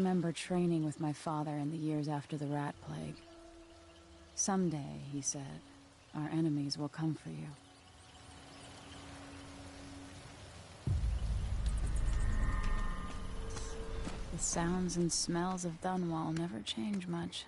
remember training with my father in the years after the rat plague. Someday, he said, our enemies will come for you. The sounds and smells of Dunwall never change much.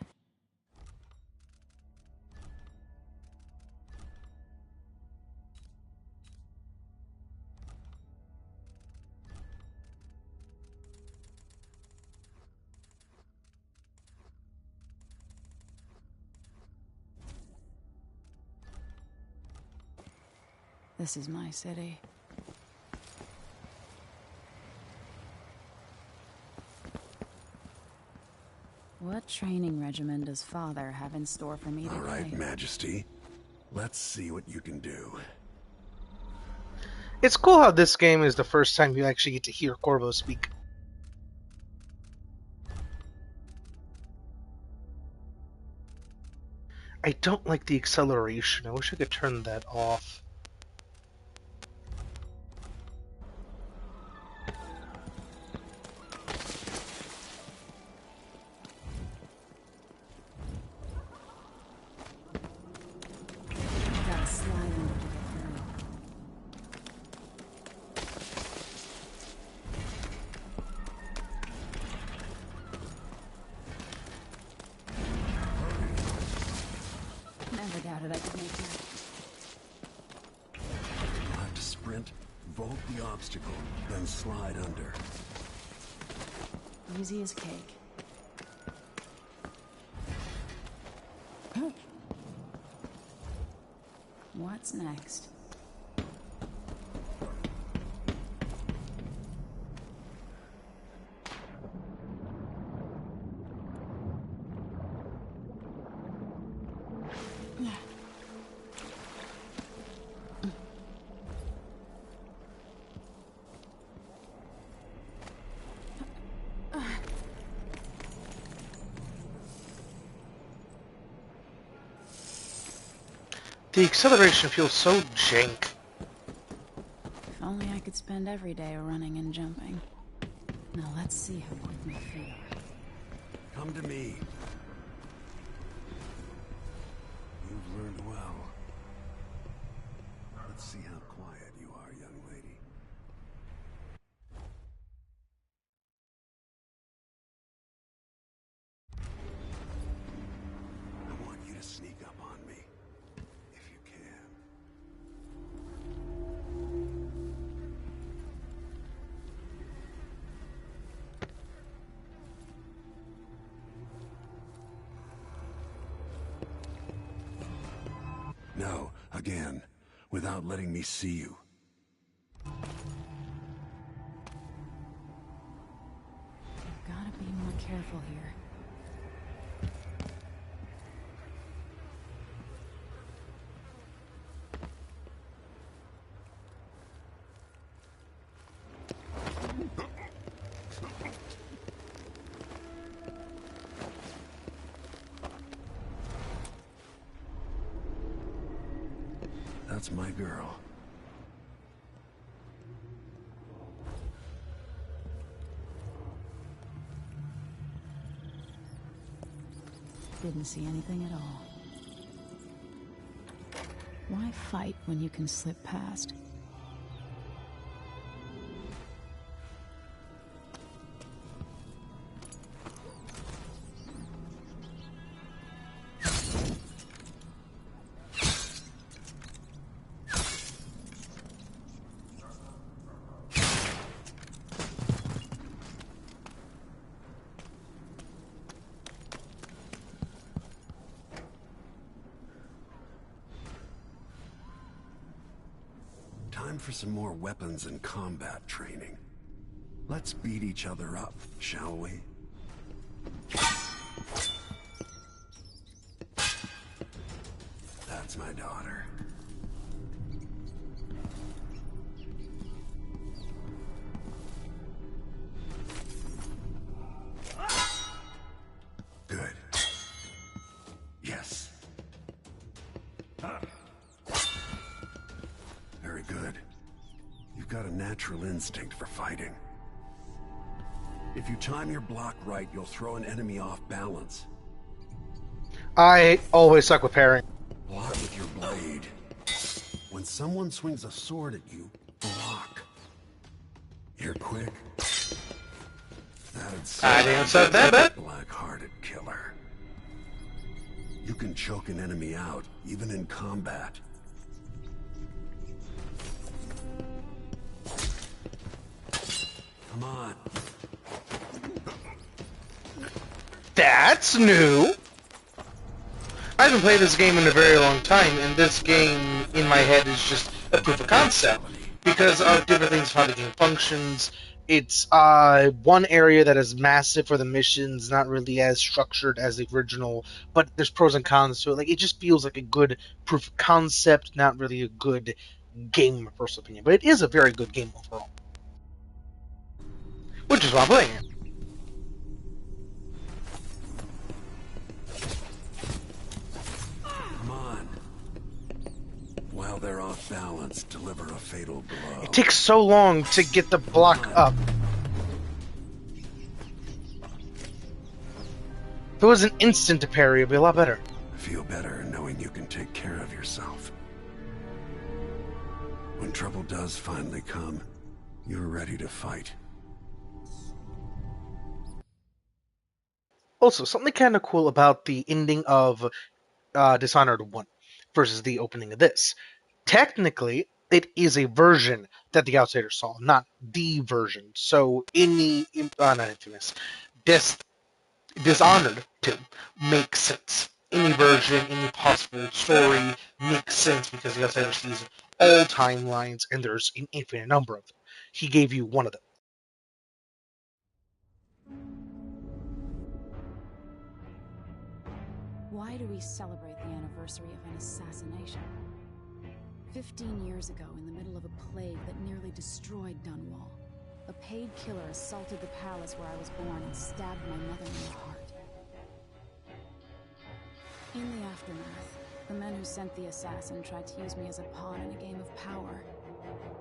This is my city. What training regimen does Father have in store for me today? All right, Majesty. Let's see what you can do. It's cool how this game is the first time you actually get to hear Corvo speak. I don't like the acceleration. I wish I could turn that off. Never doubted I could make that. You'll have to sprint, vault the obstacle, then slide under. Easy as cake. What's next? The acceleration feels so jank. If only I could spend every day running and jumping. Now let's see how quick my feet are. Come to me. You've learned well. Let's see how quiet you are, young lady. I want you to sneak up on me, if you can. No, again, without letting me see you. I've gotta be more careful here. That's my girl. Didn't see anything at all. Why fight when you can slip past? Time for some more weapons and combat training. Let's beat each other up, shall we? That's my daughter. Good. Yes. Very good. You've got a natural instinct for fighting. If you time your block right, you'll throw an enemy off balance. I always suck with parrying. Block with your blade. When someone swings a sword at you, block. You're quick. I didn't say that, but Black-hearted killer. You can choke an enemy out, even in combat. Come on. that's new. I haven't played this game in a very long time, and this game in my head is just a proof of concept because of different things, how the game functions. It's one area that is massive for the missions, not really as structured as the original, but there's pros and cons to it. Like, it just feels like a good proof of concept, not really a good game, in my personal opinion. But it is a very good game overall, which is why I'm playing it. Come on. While they're off balance, deliver a fatal blow. It takes so long to get the block up. If it was an instant to parry, it'd be a lot better. Feel better knowing you can take care of yourself. When trouble does finally come, you're ready to fight. Also, something kind of cool about the ending of Dishonored 1 versus the opening of this. Technically, it is a version that the Outsiders saw, not the version. So, not Infamous, Dishonored 2 makes sense. Any version, any possible story makes sense because the Outsider sees all timelines and there's an infinite number of them. He gave you one of them. Why do we celebrate the anniversary of an assassination? 15 years ago, in the middle of a plague that nearly destroyed Dunwall, a paid killer assaulted the palace where I was born and stabbed my mother in the heart. In the aftermath, the men who sent the assassin tried to use me as a pawn in a game of power.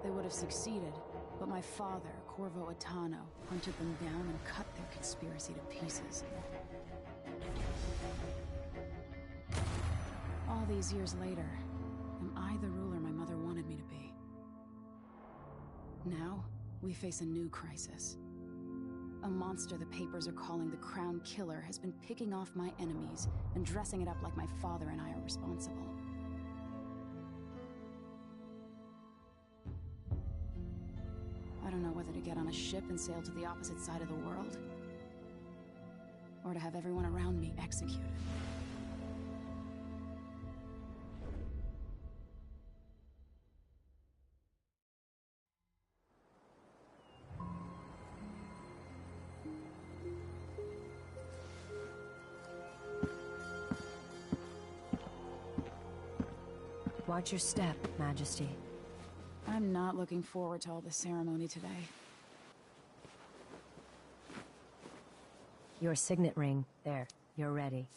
They would have succeeded, but my father, Corvo Attano, hunted them down and cut their conspiracy to pieces. All these years later, am I the ruler my mother wanted me to be? Now, we face a new crisis. A monster the papers are calling the Crown Killer has been picking off my enemies and dressing it up like my father and I are responsible. I don't know whether to get on a ship and sail to the opposite side of the world, or to have everyone around me executed. Watch your step, Majesty. I'm not looking forward to all the ceremony today. Your signet ring. There. You're ready.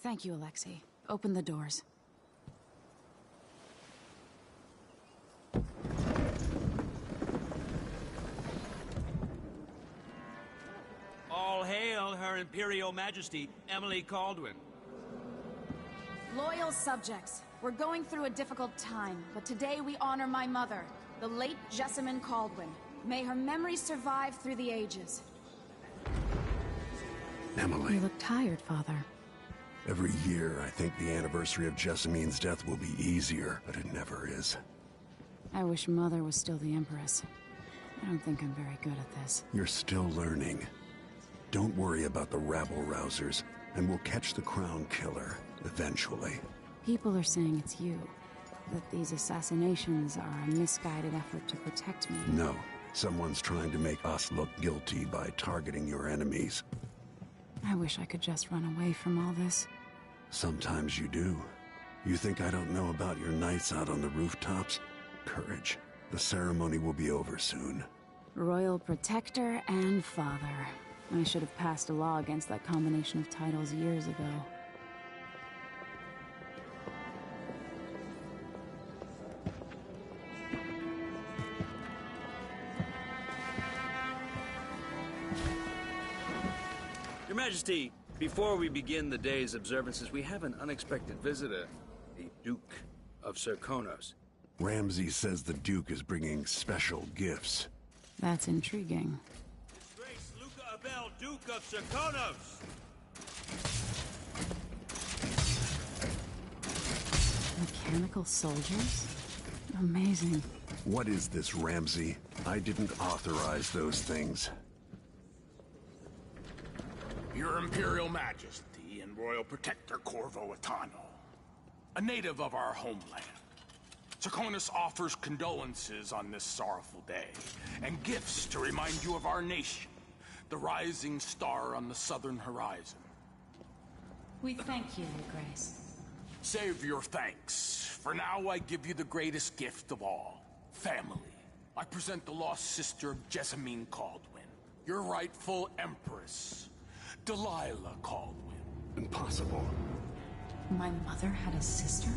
Thank you, Alexei. Open the doors. All hail Her Imperial Majesty, Emily Caldwin. Loyal subjects, we're going through a difficult time, but today we honor my mother, the late Jessamine Caldwin. May her memory survive through the ages. Emily. You look tired, Father. Every year, I think the anniversary of Jessamine's death will be easier, but it never is. I wish Mother was still the Empress. I don't think I'm very good at this. You're still learning. Don't worry about the rabble-rousers, and we'll catch the Crown Killer, eventually. People are saying it's you. That these assassinations are a misguided effort to protect me. No. Someone's trying to make us look guilty by targeting your enemies. I wish I could just run away from all this. Sometimes you do. You think I don't know about your nights out on the rooftops? Courage. The ceremony will be over soon. Royal Protector and Father. I should have passed a law against that combination of titles years ago. Majesty, before we begin the day's observances, we have an unexpected visitor. The Duke of Serkonos. Ramsey says the Duke is bringing special gifts. That's intriguing. His Grace Luca Abel, Duke of Serkonos! Mechanical soldiers? Amazing. What is this, Ramsey? I didn't authorize those things. Your Imperial Majesty and Royal Protector Corvo Atano, a native of our homeland. Serkonos offers condolences on this sorrowful day, and gifts to remind you of our nation, the rising star on the southern horizon. We thank you, Your Grace. Save your thanks. For now, I give you the greatest gift of all, family. I present the lost sister of Jessamine Caldwin, your rightful Empress, Delilah Caldwin. Impossible. My mother had a sister?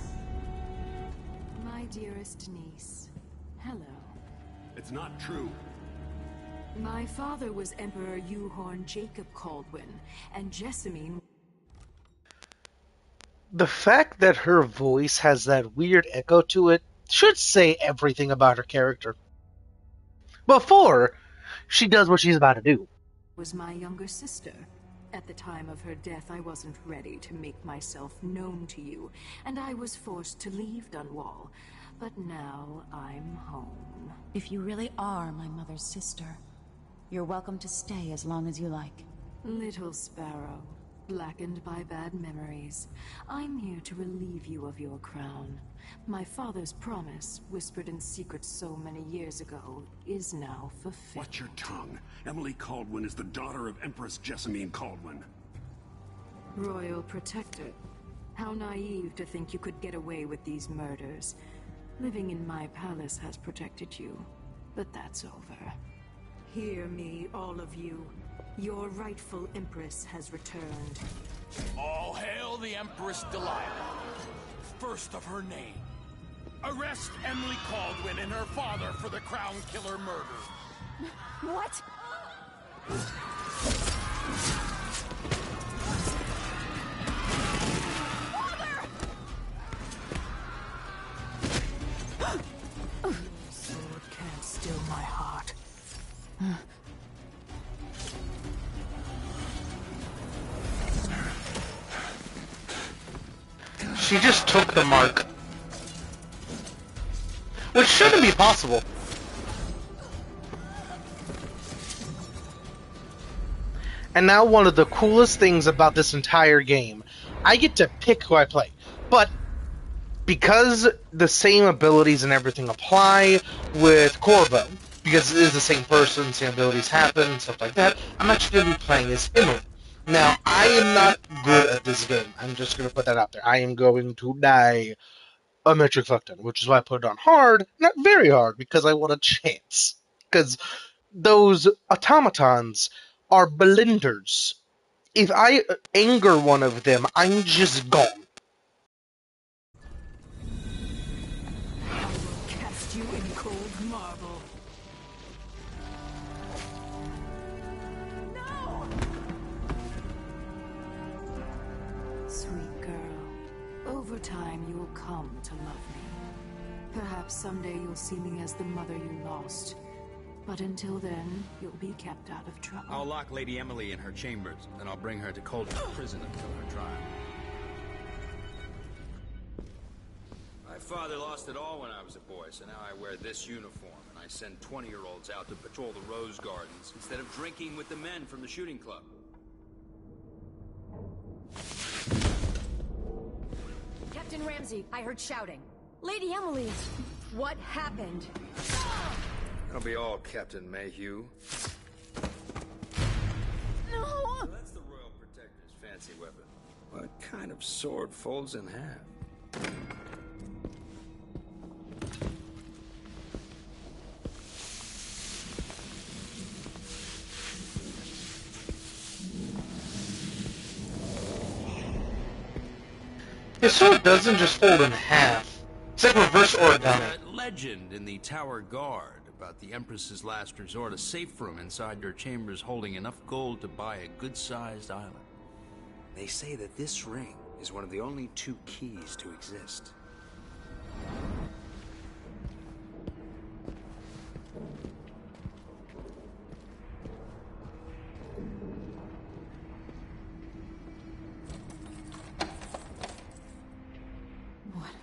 My dearest niece, hello. It's not true. My father was Emperor Euhorn Jacob Caldwin, and Jessamine... The fact that her voice has that weird echo to it should say everything about her character. Before she does what she's about to do. was my younger sister. At the time of her death, I wasn't ready to make myself known to you, and I was forced to leave Dunwall. But now I'm home. If you really are my mother's sister, you're welcome to stay as long as you like. Little sparrow, blackened by bad memories, I'm here to relieve you of your crown. My father's promise, whispered in secret so many years ago, is now fulfilled. Watch your tongue. Emily Caldwin is the daughter of Empress Jessamine Caldwin. Royal Protector. How naive to think you could get away with these murders. Living in my palace has protected you, but that's over. Hear me, all of you. Your rightful Empress has returned. All hail the Empress Delilah, first of her name. Arrest Emily Caldwin and her father for the Crown Killer murder. What? Sword can't still my heart. She just took the mark. Which shouldn't be possible. And now one of the coolest things about this entire game, I get to pick who I play. But because the same abilities and everything apply with Corvo, because it is the same person, same abilities happen, stuff like that, I'm actually going to be playing as Emily. Now, I am not good at this game. I'm just going to put that out there. I am going to die a metric fuck ton, which is why I put it on hard, not very hard, because I want a chance. Because those automatons are blenders. If I anger one of them, I'm just gone. I will cast you in cold marble. No! Sweet girl, over time you will come to love me. Perhaps someday you'll see me as the mother you lost. But until then, you'll be kept out of trouble. I'll lock Lady Emily in her chambers, then I'll bring her to Cold's prison until her trial. My father lost it all when I was a boy, so now I wear this uniform, and I send 20-year-olds out to patrol the Rose Gardens instead of drinking with the men from the shooting club. Captain Ramsey, I heard shouting. Lady Emily, what happened? That'll be all, Captain Mayhew. No! So that's the Royal Protector's fancy weapon. What kind of sword folds in half? His sword doesn't just fold in half. It's like reverse origami. A legend in the Tower Guard about the Empress's last resort, a safe room inside your chambers holding enough gold to buy a good-sized island. They say that this ring is one of the only 2 keys to exist.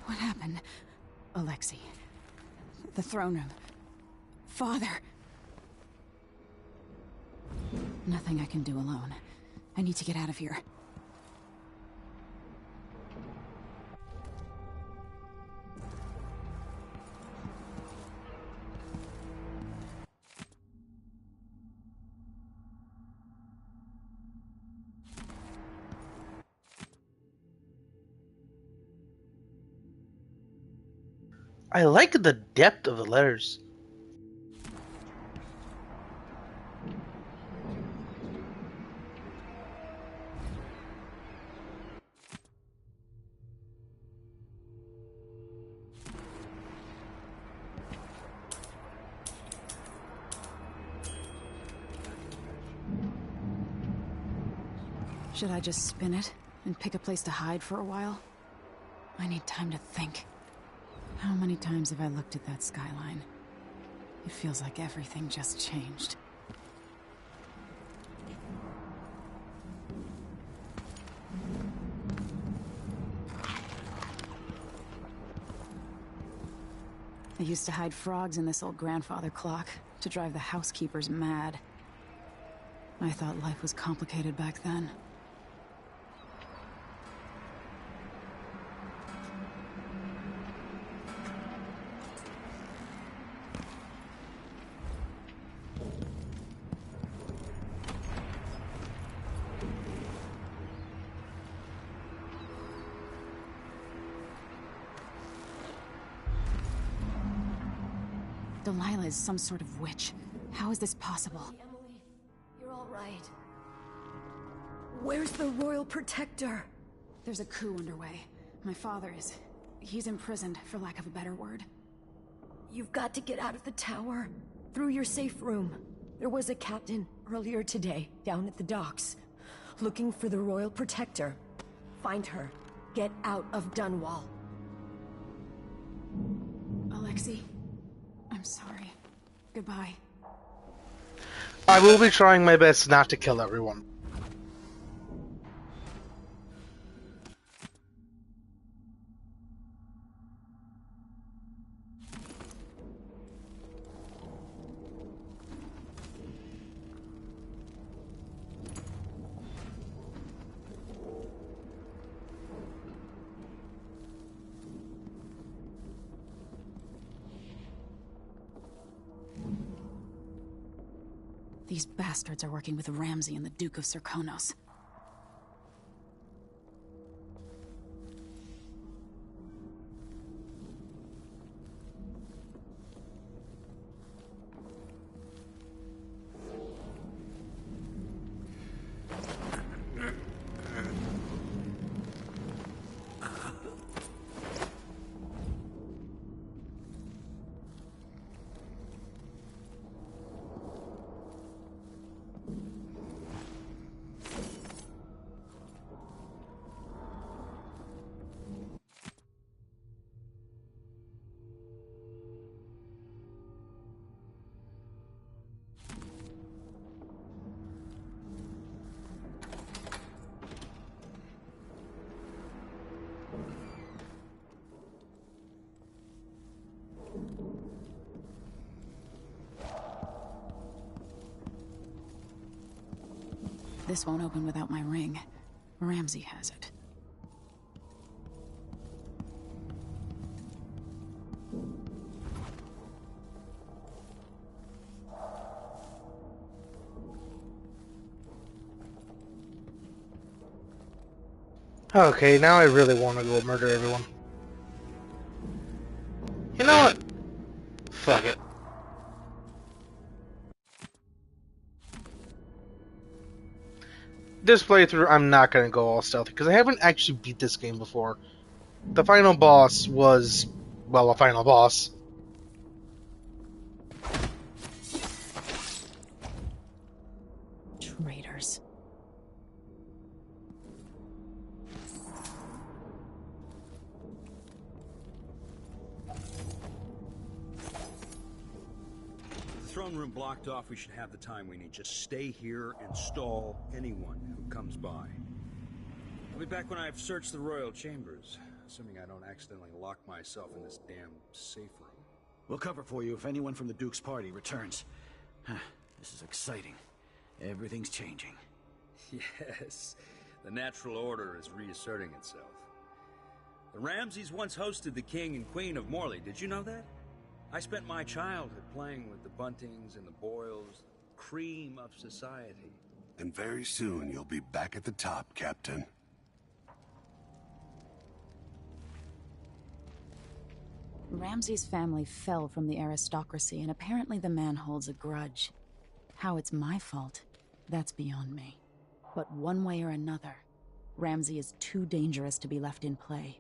What happened? Alexei. The throne room. Father. Nothing I can do alone. I need to get out of here. I like the depth of the letters. Should I just spin it and pick a place to hide for a while? I need time to think. How many times have I looked at that skyline? It feels like everything just changed. I used to hide frogs in this old grandfather clock to drive the housekeepers mad. I thought life was complicated back then. Delilah is some sort of witch. How is this possible? Emily, you're all right. Where's the Royal Protector? There's a coup underway. My father is... he's imprisoned, for lack of a better word. You've got to get out of the tower. Through your safe room. There was a captain earlier today, down at the docks. Looking for the Royal Protector. Find her. Get out of Dunwall. Alexei, I'm sorry. Goodbye. I will be trying my best not to kill everyone. These bastards are working with Ramsey and the Duke of Serkonos. This won't open without my ring. Ramsey has it. Okay, now I really want to go murder everyone. You know what? Fuck it. This playthrough, I'm not going to go all stealthy, because I haven't actually beat this game before. The final boss was, well, a final boss. throne room blocked off, we should have the time we need. Just stay here and stall anyone who comes by. I'll be back when I've searched the royal chambers, assuming I don't accidentally lock myself in this damn safe room. We'll cover for you if anyone from the Duke's party returns. This is exciting. Everything's changing. Yes, the natural order is reasserting itself. The Ramseys once hosted the King and Queen of Morley. Did you know that? I spent my childhood playing with the Buntings and the Boyles, cream of society. And very soon you'll be back at the top, Captain. Ramsay's family fell from the aristocracy, and apparently the man holds a grudge. How it's my fault, that's beyond me. But one way or another, Ramsay is too dangerous to be left in play.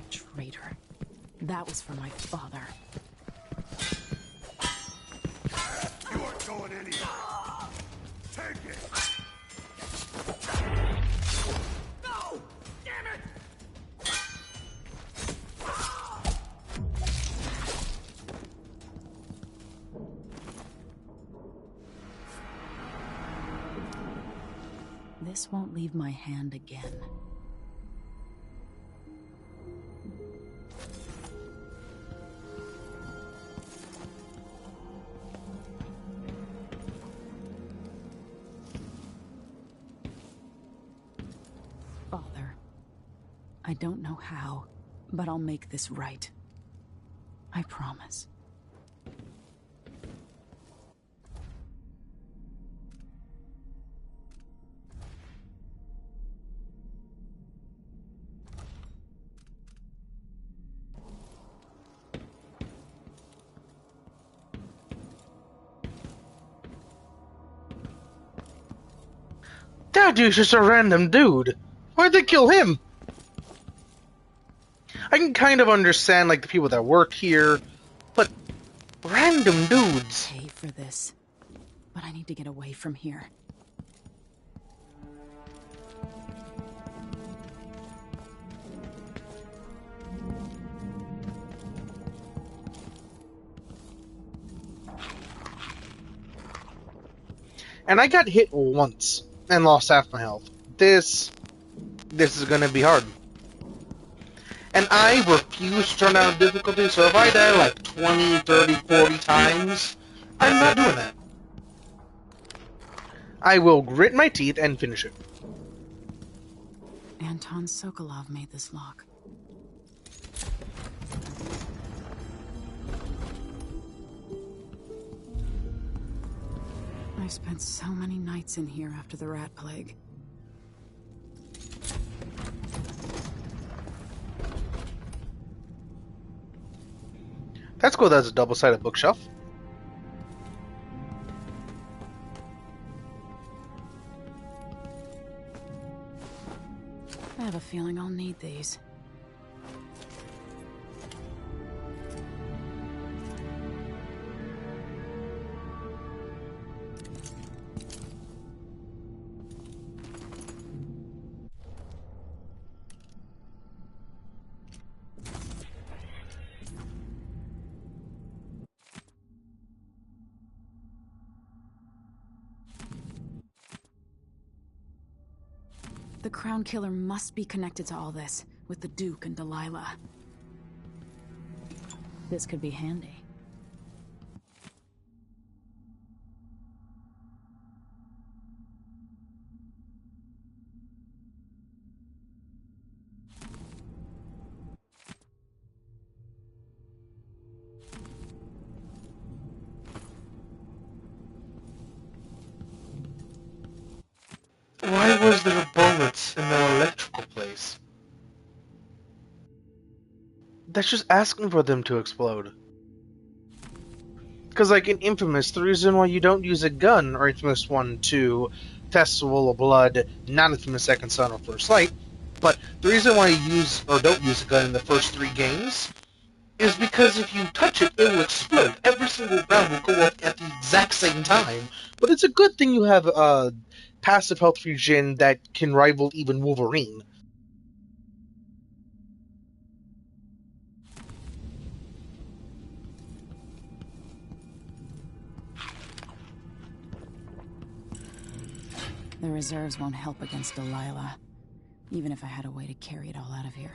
Traitor. That was for my father. You aren't going anywhere. Take it. No! Damn it! This won't leave my hand again. Father, I don't know how, but I'll make this right. I promise. That dude's just a random dude. Why'd they kill him? I can kind of understand, like, the people that work here, but random dudes. Pay for this, but I need to get away from here. And I got hit once and lost half my health. This is gonna be hard. And I refuse to turn down difficulty, so if I die like 20, 30, 40 times, I'm not doing that. I will grit my teeth and finish it. Anton Sokolov made this lock. I spent so many nights in here after the rat plague. That's cool, that's a double-sided bookshelf. I have a feeling I'll need these. The Crown Killer must be connected to all this, with the Duke and Delilah. This could be handy. Why was there bullets in the electrical place? That's just asking for them to explode. Because, like, in Infamous, the reason why you don't use a gun, or Infamous 1, 2, Festival of Blood, not Infamous Second Son, or First Light, But the reason why you use or don't use a gun in the first 3 games is because if you touch it, it will explode. Every single round will go off at the exact same time. But it's a good thing you have a passive health regen that can rival even Wolverine. The reserves won't help against Delilah, even if I had a way to carry it all out of here.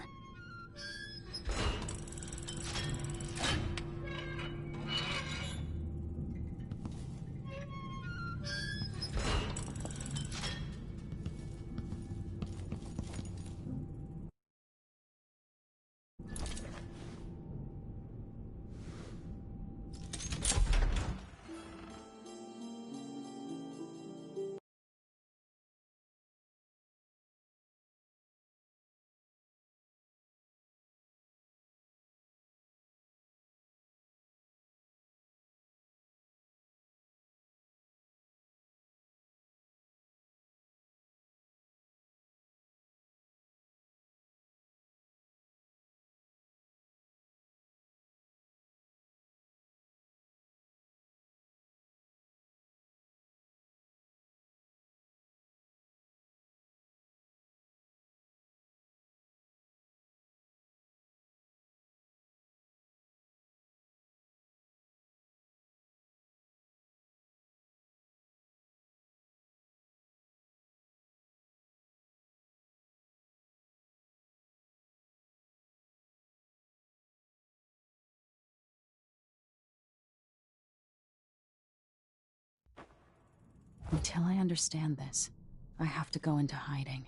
Until I understand this, I have to go into hiding.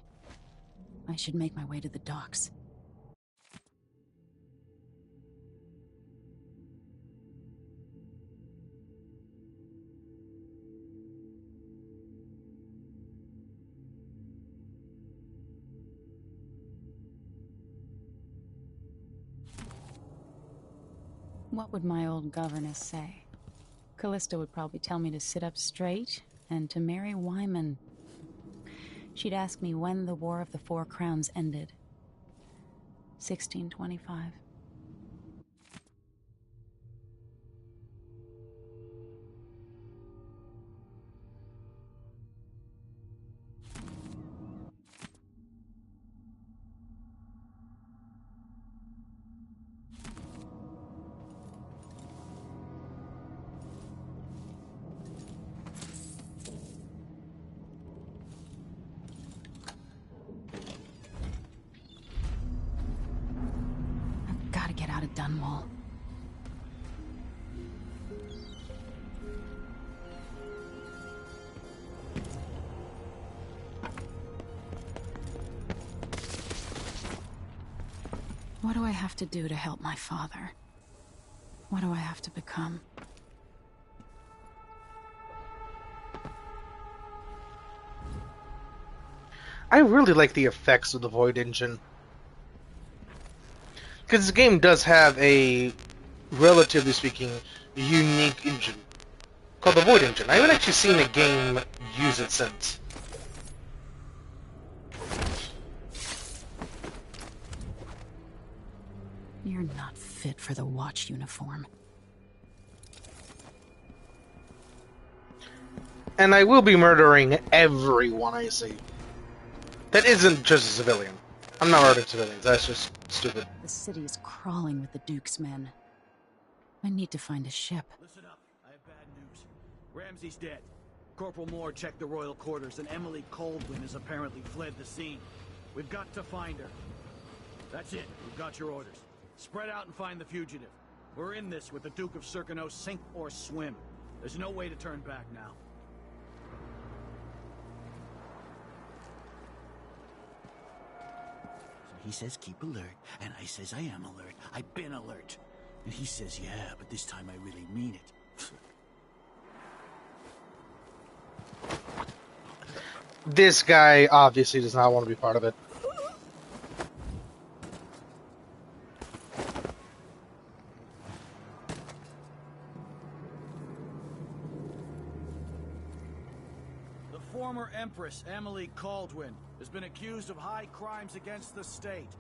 I should make my way to the docks. What would my old governess say? Callista would probably tell me to sit up straight and to marry Wyman. She'd ask me when the War of the Four Crowns ended. 1625. I've got to get out of Dunwall. What do I have to do to help my father? What do I have to become? I really like the effects of the Void Engine. Because this game does have a, relatively speaking, unique engine called the Void Engine. I haven't actually seen a game use it since. You're not fit for the Watch uniform. And I will be murdering everyone I see. That isn't just a civilian. I'm not murdering civilians, that's just stupid. The city is crawling with the Duke's men. I need to find a ship. Listen up. I have bad news. Ramsey's dead. Corporal Moore checked the royal quarters, and Emily Coldwin has apparently fled the scene. We've got to find her. That's it. We've got your orders. Spread out and find the fugitive. We're in this with the Duke of Circano, sink or swim. There's no way to turn back now. So he says keep alert, and I says I am alert. I've been alert. And he says, yeah, but this time I really mean it. This guy obviously does not want to be part of it. The former Empress Empress Emily Caldwin has been accused of high crimes against the state.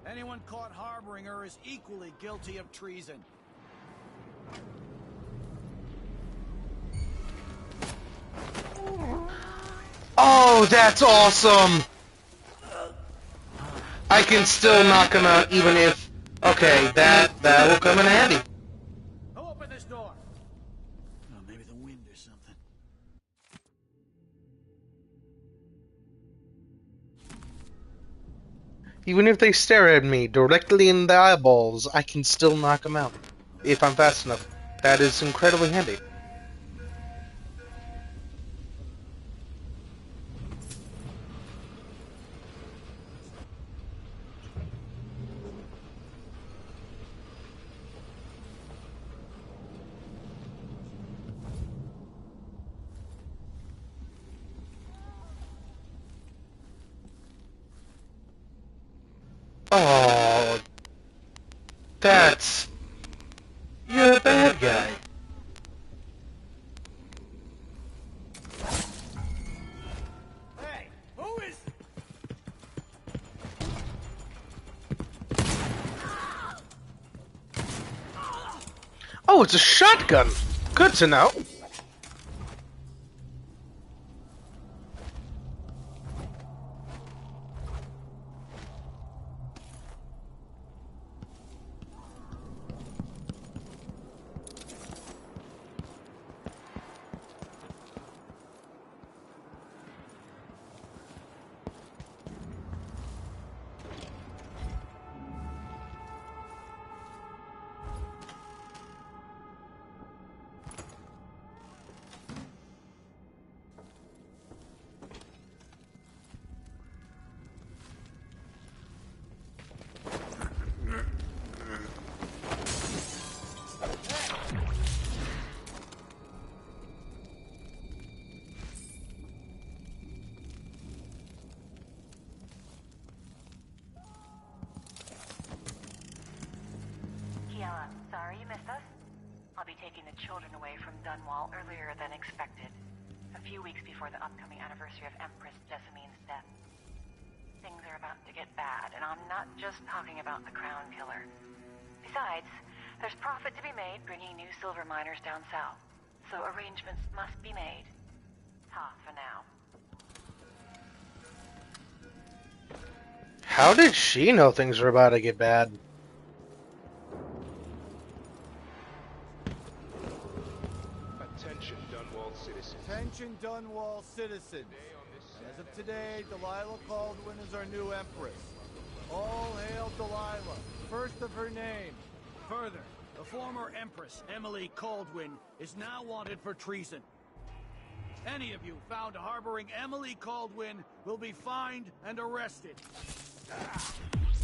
Anyone caught harboring her is equally guilty of treason. Oh, that's awesome! I can still knock him out even if... Okay, that will come in handy. Who opened this door? Oh, maybe the wind or something. Even if they stare at me directly in the eyeballs, I can still knock them out. If I'm fast enough. That is incredibly handy. Oh, that's... You're a bad guy. Hey, who is... Oh, it's a shotgun! Good to know. Sorry you missed us. I'll be taking the children away from Dunwall earlier than expected. A few weeks before the upcoming anniversary of Empress Jessamine's death. Things are about to get bad, and I'm not just talking about the Crown Killer. Besides, there's profit to be made bringing new silver miners down south. So arrangements must be made. Ta for now. How did she know things were about to get bad? Attention Dunwall citizens. As of today, Delilah Caldwin is our new Empress. All hail Delilah, first of her name. Further, the former Empress Emily Caldwin is now wanted for treason. Any of you found harboring Emily Caldwin will be fined and arrested.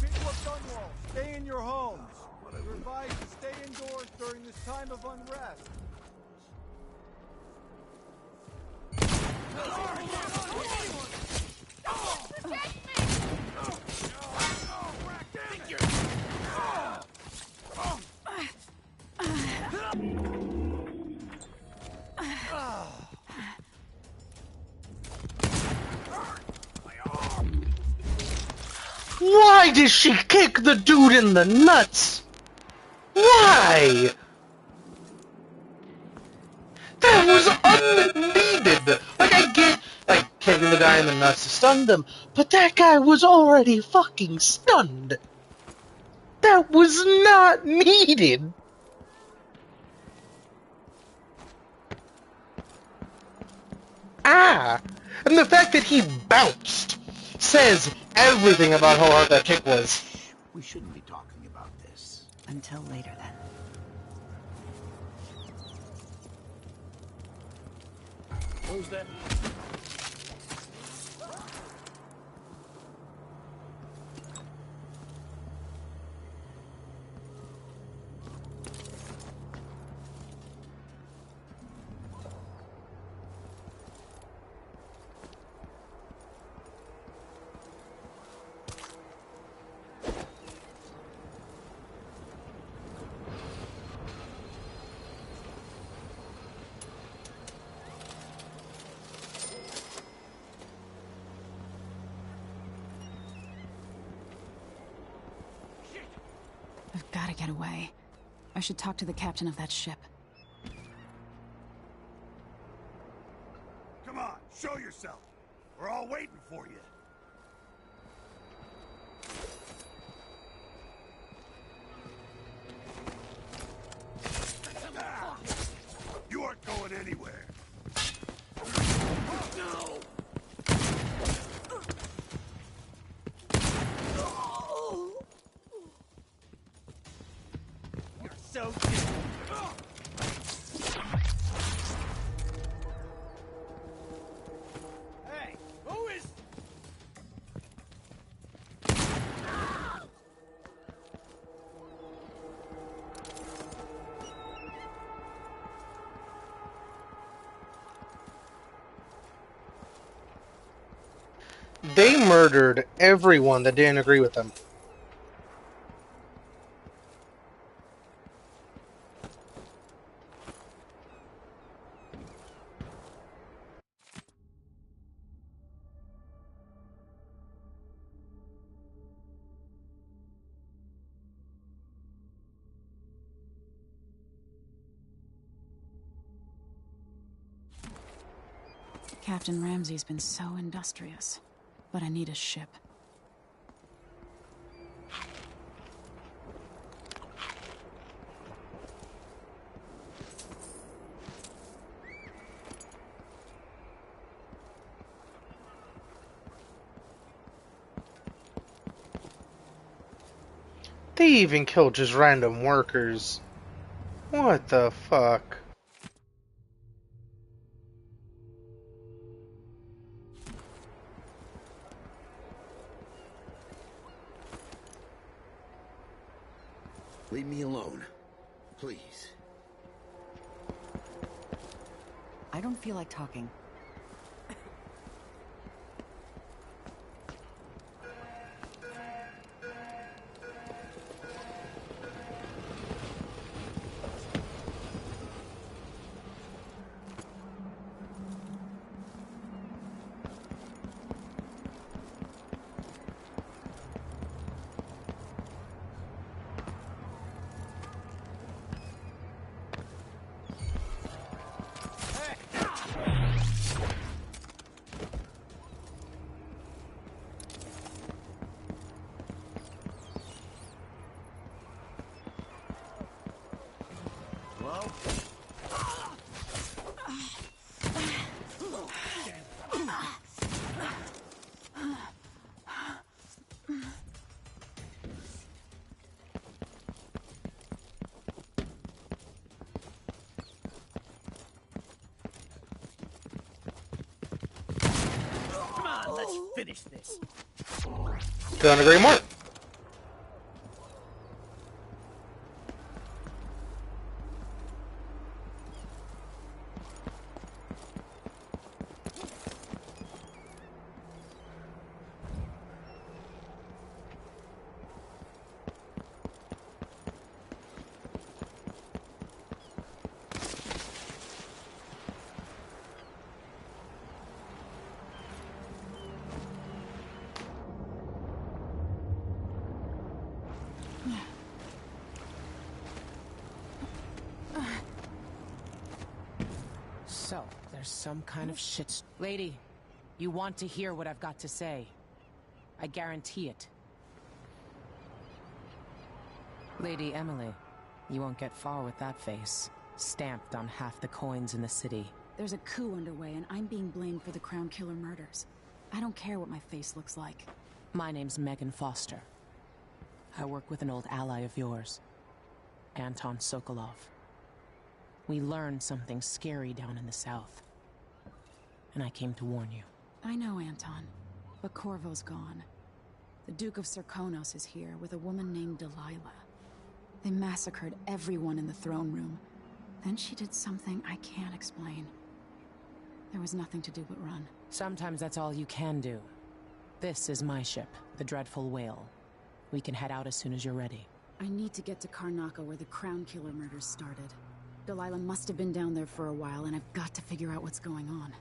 People of Dunwall, stay in your homes. You're advised to stay indoors during this time of unrest. Why did she kick the dude in the nuts? Why? That was unneeded. Like, I get, like, kicking the guy in the nuts to stun them, but that guy was already fucking stunned. That was not needed. Ah! And the fact that he bounced says everything about how hard that kick was. We shouldn't be talking about this. Until later, then. Who's that? get away. I should talk to the captain of that ship. Come on, show yourself. We're all waiting for you. You aren't going anywhere. No! You're so good. Hey, who is... They murdered everyone that didn't agree with them. Captain Ramsey's been so industrious, but I need a ship. They even killed just random workers. What the fuck? Leave me alone, please. I don't feel like talking. Let's finish this. Couldn't agree more. So, there's some kind of shit... Lady, you want to hear what I've got to say. I guarantee it. Lady Emily, you won't get far with that face. Stamped on half the coins in the city. There's a coup underway, and I'm being blamed for the Crown Killer murders. I don't care what my face looks like. My name's Megan Foster. I work with an old ally of yours, Anton Sokolov. We learned something scary down in the south, and I came to warn you. I know, Anton, but Corvo's gone. The Duke of Serkonos is here with a woman named Delilah. They massacred everyone in the throne room. Then she did something I can't explain. There was nothing to do but run. Sometimes that's all you can do. This is my ship, the Dreadful Whale. We can head out as soon as you're ready. I need to get to Karnaca where the Crown Killer murders started. Delilah must have been down there for a while, and I've got to figure out what's going on.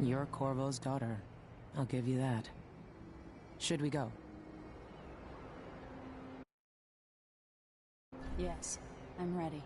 You're Corvo's daughter. I'll give you that. Should we go? Yes, I'm ready.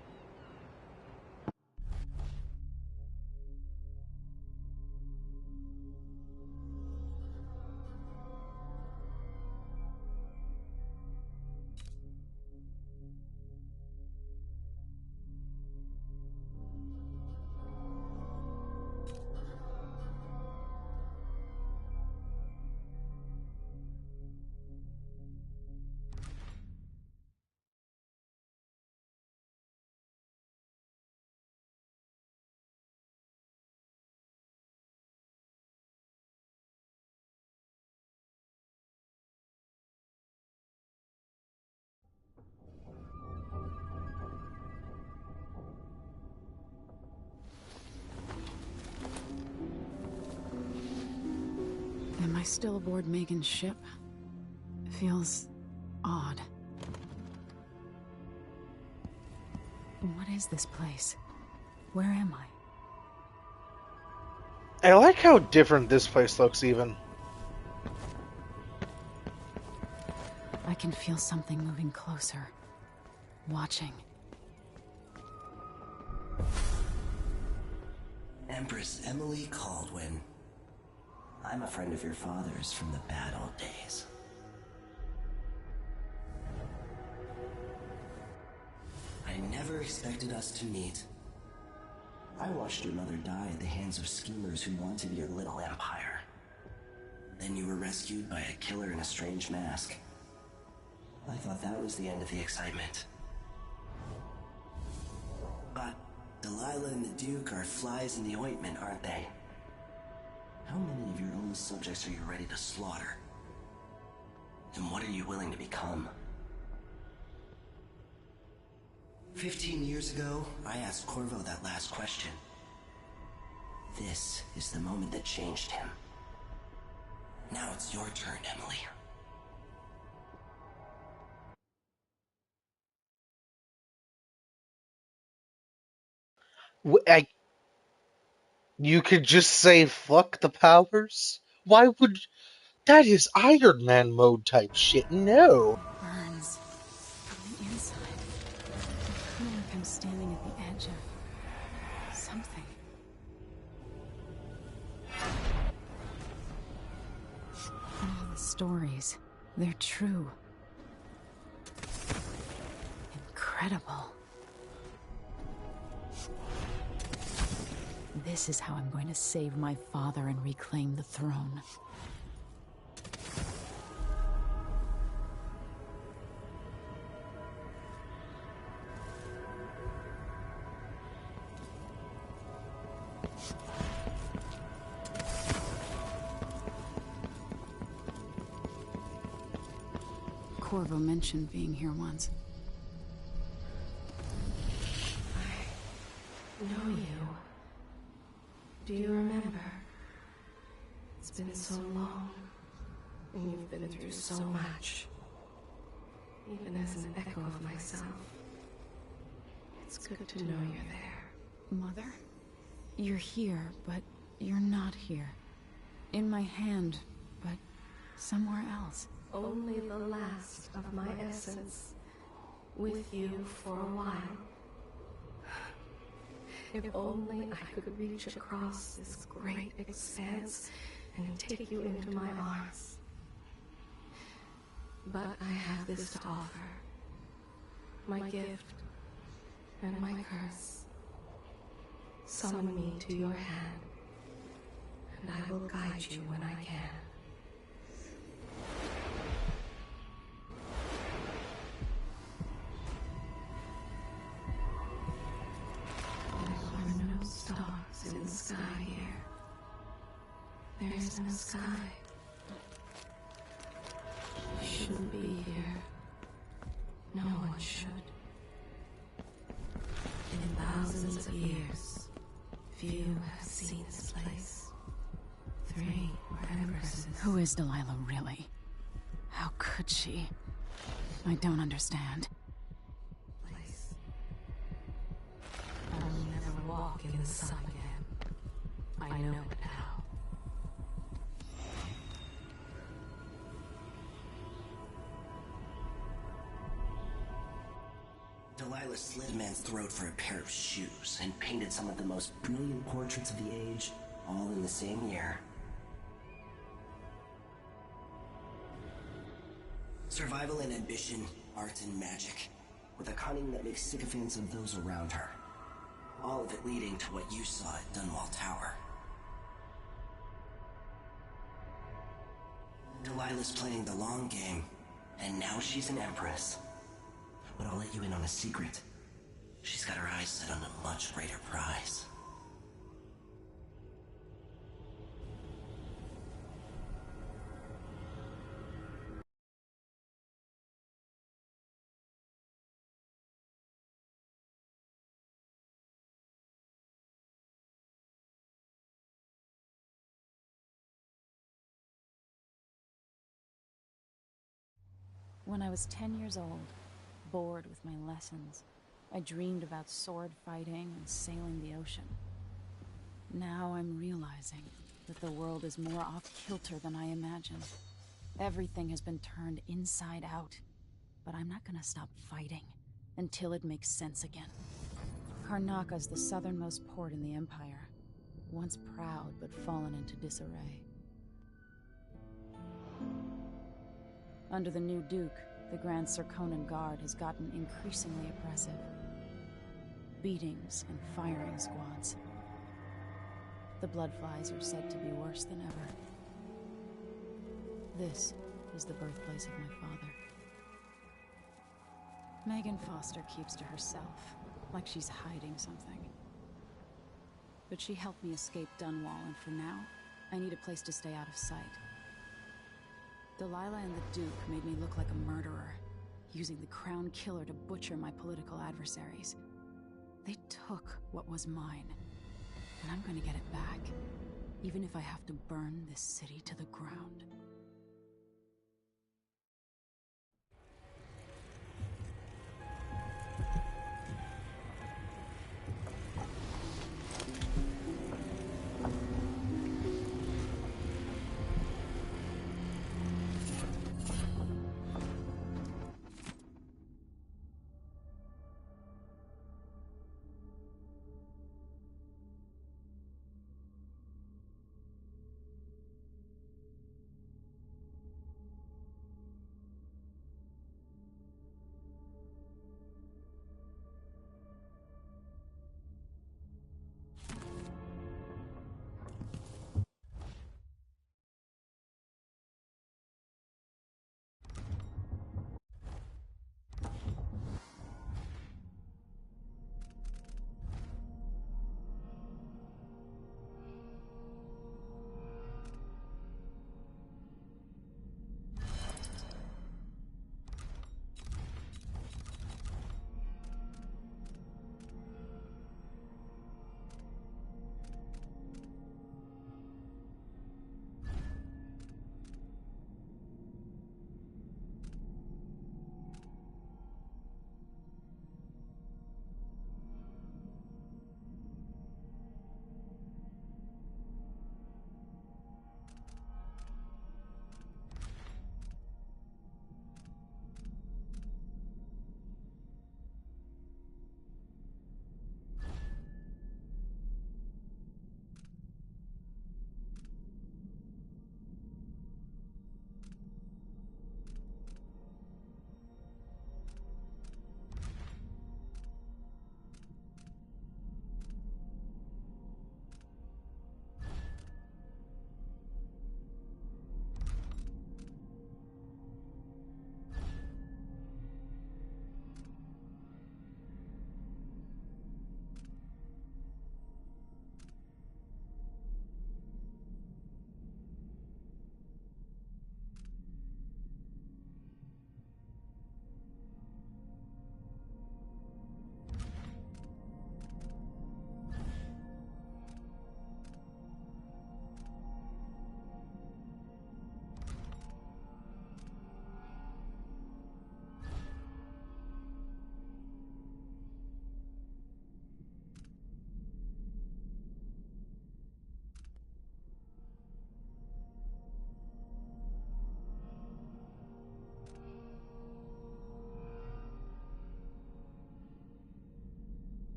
Am I still aboard Megan's ship? It feels odd. What is this place? Where am I? I like how different this place looks, even. I can feel something moving closer. Watching. Empress Emily Caldwin. I'm a friend of your father's from the bad old days. I never expected us to meet. I watched your mother die at the hands of schemers who wanted your little empire. Then you were rescued by a killer in a strange mask. I thought that was the end of the excitement. But Delilah and the Duke are flies in the ointment, aren't they? How many of your own subjects are you ready to slaughter? And what are you willing to become? 15 years ago, I asked Corvo that last question. This is the moment that changed him. Now it's your turn, Emily. You could just say fuck the powers? Why would... That is Iron Man mode type shit, no. Burns from the inside. I feel like I'm standing at the edge of something. All the stories, they're true. Incredible. This is how I'm going to save my father and reclaim the throne. Corvo mentioned being here once. I know you. Do you remember? It's been so long, and you've been through so much. Even as an echo of myself, it's good to know you're there. Mother? You're here, but you're not here. In my hand, but somewhere else. Only the last of my essence, with you for a while. If only I could reach across this great expanse and take you into my arms. But I have this to offer. My gift and my curse. Summon me to your hand, and I will guide you when I can. There are no stars in the sky here. There is no sky. You shouldn't be here. No one should. In thousands of years, few have seen this place. 3 were empresses. Who is Delilah, really? How could she? I don't understand. Place. I will never walk in the sun again. I know it now. Delilah slit a man's throat for a pair of shoes and painted some of the most brilliant portraits of the age, all in the same year. Survival and ambition, art and magic, with a cunning that makes sycophants of those around her. All of it leading to what you saw at Dunwall Tower. Delilah's playing the long game, and now she's an empress. But I'll let you in on a secret. She's got her eyes set on a much greater prize. When I was 10 years old, bored with my lessons, I dreamed about sword fighting and sailing the ocean. Now I'm realizing that the world is more off-kilter than I imagined. Everything has been turned inside out, but I'm not gonna stop fighting until it makes sense again. Karnaka's the southernmost port in the Empire, once proud but fallen into disarray. Under the new Duke, the Grand Serkonan Guard has gotten increasingly oppressive. Beatings and firing squads. The Bloodflies are said to be worse than ever. This is the birthplace of my father. Megan Foster keeps to herself, like she's hiding something. But she helped me escape Dunwall, and for now, I need a place to stay out of sight. Delilah and the Duke made me look like a murderer, using the Crown Killer to butcher my political adversaries. They took what was mine, and I'm gonna get it back, even if I have to burn this city to the ground.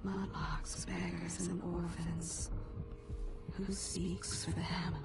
Mudlarks, beggars, and orphans. Who speaks for them?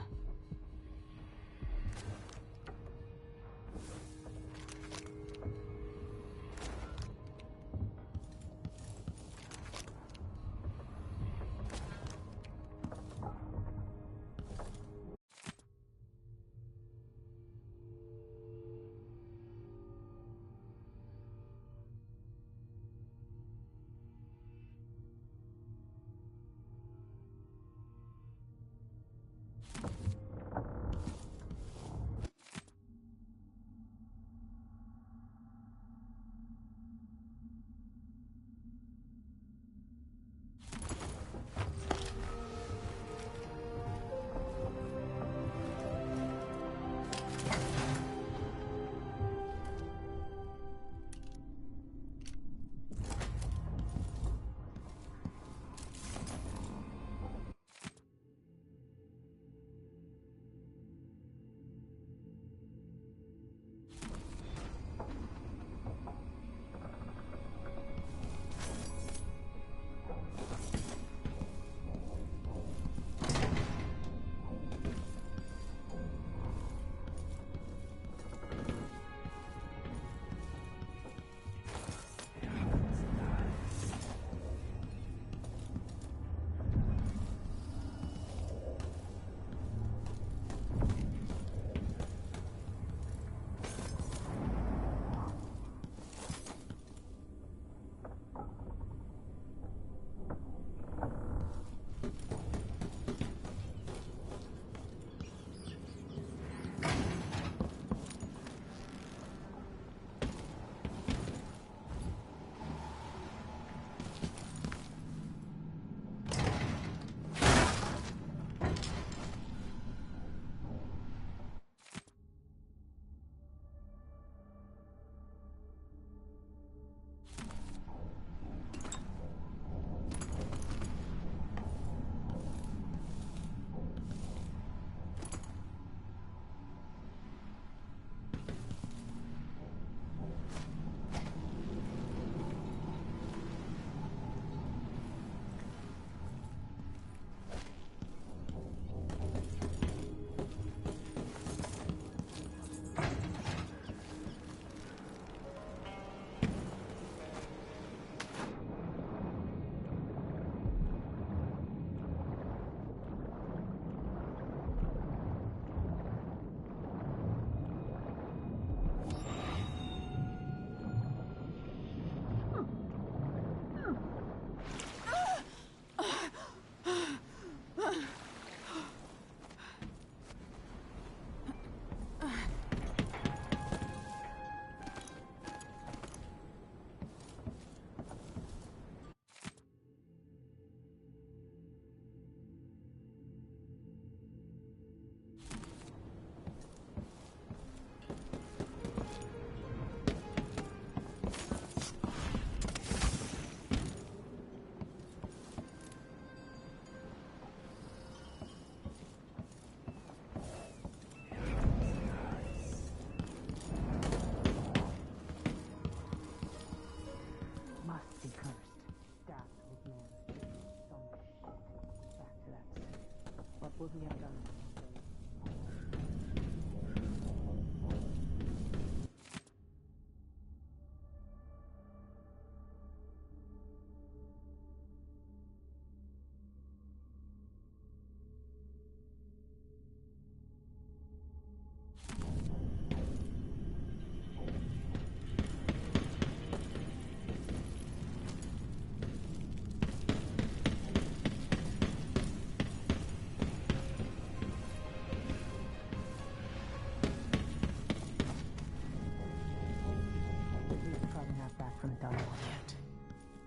What would we have done?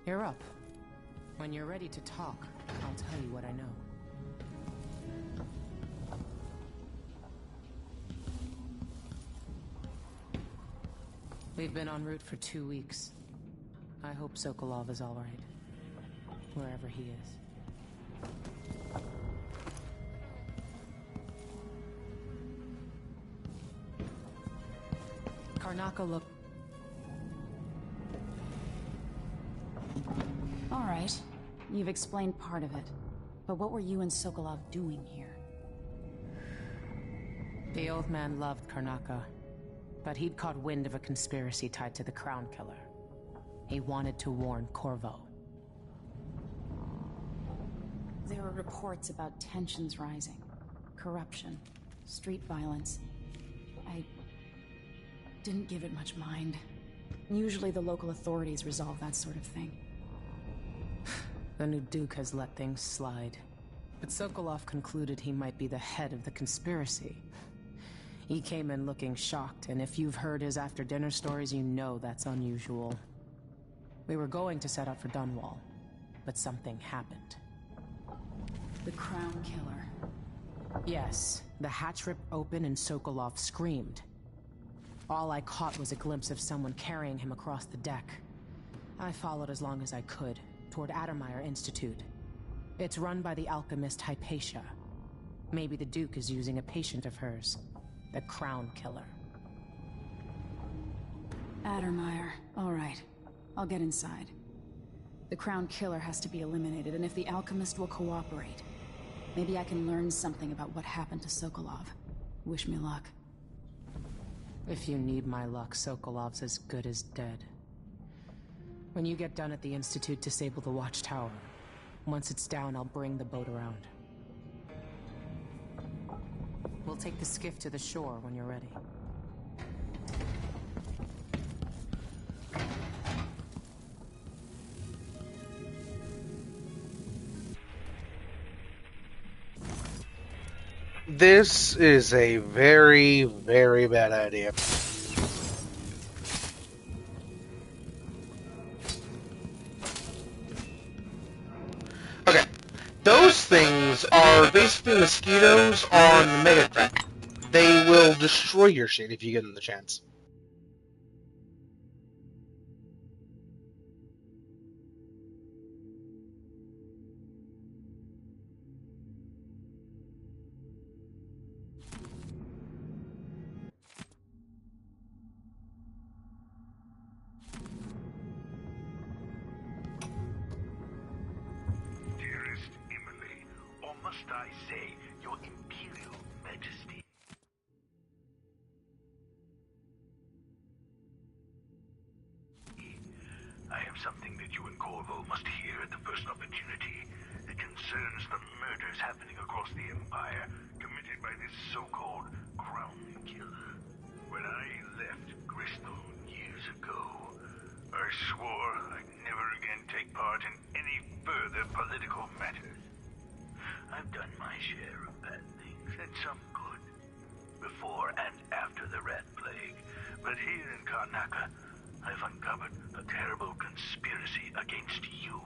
You're up. When you're ready to talk, I'll tell you what I know. We've been en route for 2 weeks. I hope Sokolov is all right, wherever he is. Karnaka looked... All right. You've explained part of it. But what were you and Sokolov doing here? The old man loved Karnaka, but he'd caught wind of a conspiracy tied to the Crown Killer. He wanted to warn Corvo. There were reports about tensions rising, corruption, street violence. I didn't give it much mind. Usually the local authorities resolve that sort of thing. The new Duke has let things slide. But Sokolov concluded he might be the head of the conspiracy. He came in looking shocked, and if you've heard his after-dinner stories, you know that's unusual. We were going to set out for Dunwall, but something happened. The Crown Killer. Yes, the hatch ripped open and Sokolov screamed. All I caught was a glimpse of someone carrying him across the deck. I followed as long as I could, toward Addermeyer Institute. It's run by the alchemist Hypatia. Maybe the Duke is using a patient of hers, the Crown Killer. Addermeyer. All right. I'll get inside. The Crown Killer has to be eliminated, and if the alchemist will cooperate, maybe I can learn something about what happened to Sokolov. Wish me luck. If you need my luck, Sokolov's as good as dead. When you get done at the Institute, disable the watchtower. Once it's down, I'll bring the boat around. We'll take the skiff to the shore when you're ready. This is a very, very bad idea. Okay, those things are basically mosquitoes on Megacrack. They will destroy your shit if you give them the chance. Must I say, Your Imperial Majesty? I have something that you and Corvo must hear at the first opportunity. It concerns the murders happening across the Empire, committed by this so-called Crown Killer. When I left Crystal years ago, I swore I'd never again take part in any further political matters. I've done my share of bad things, and some good, before and after the Rat Plague. But here in Karnaka, I've uncovered a terrible conspiracy against you.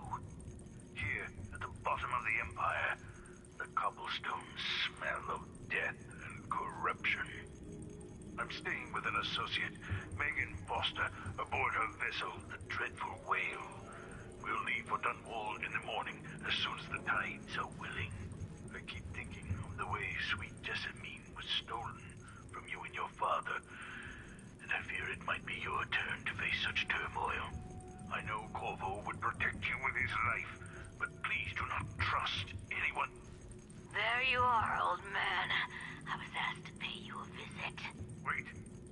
Here, at the bottom of the Empire, the cobblestones smell of death and corruption. I'm staying with an associate, Megan Foster, aboard her vessel, the Dreadful Whale. We'll leave for Dunwall in the morning, as soon as the tides are willing. I keep thinking of the way sweet Jessamine was stolen from you and your father, and I fear it might be your turn to face such turmoil. I know Corvo would protect you with his life, but please do not trust anyone. There you are, old man. I was asked to pay you a visit. Wait,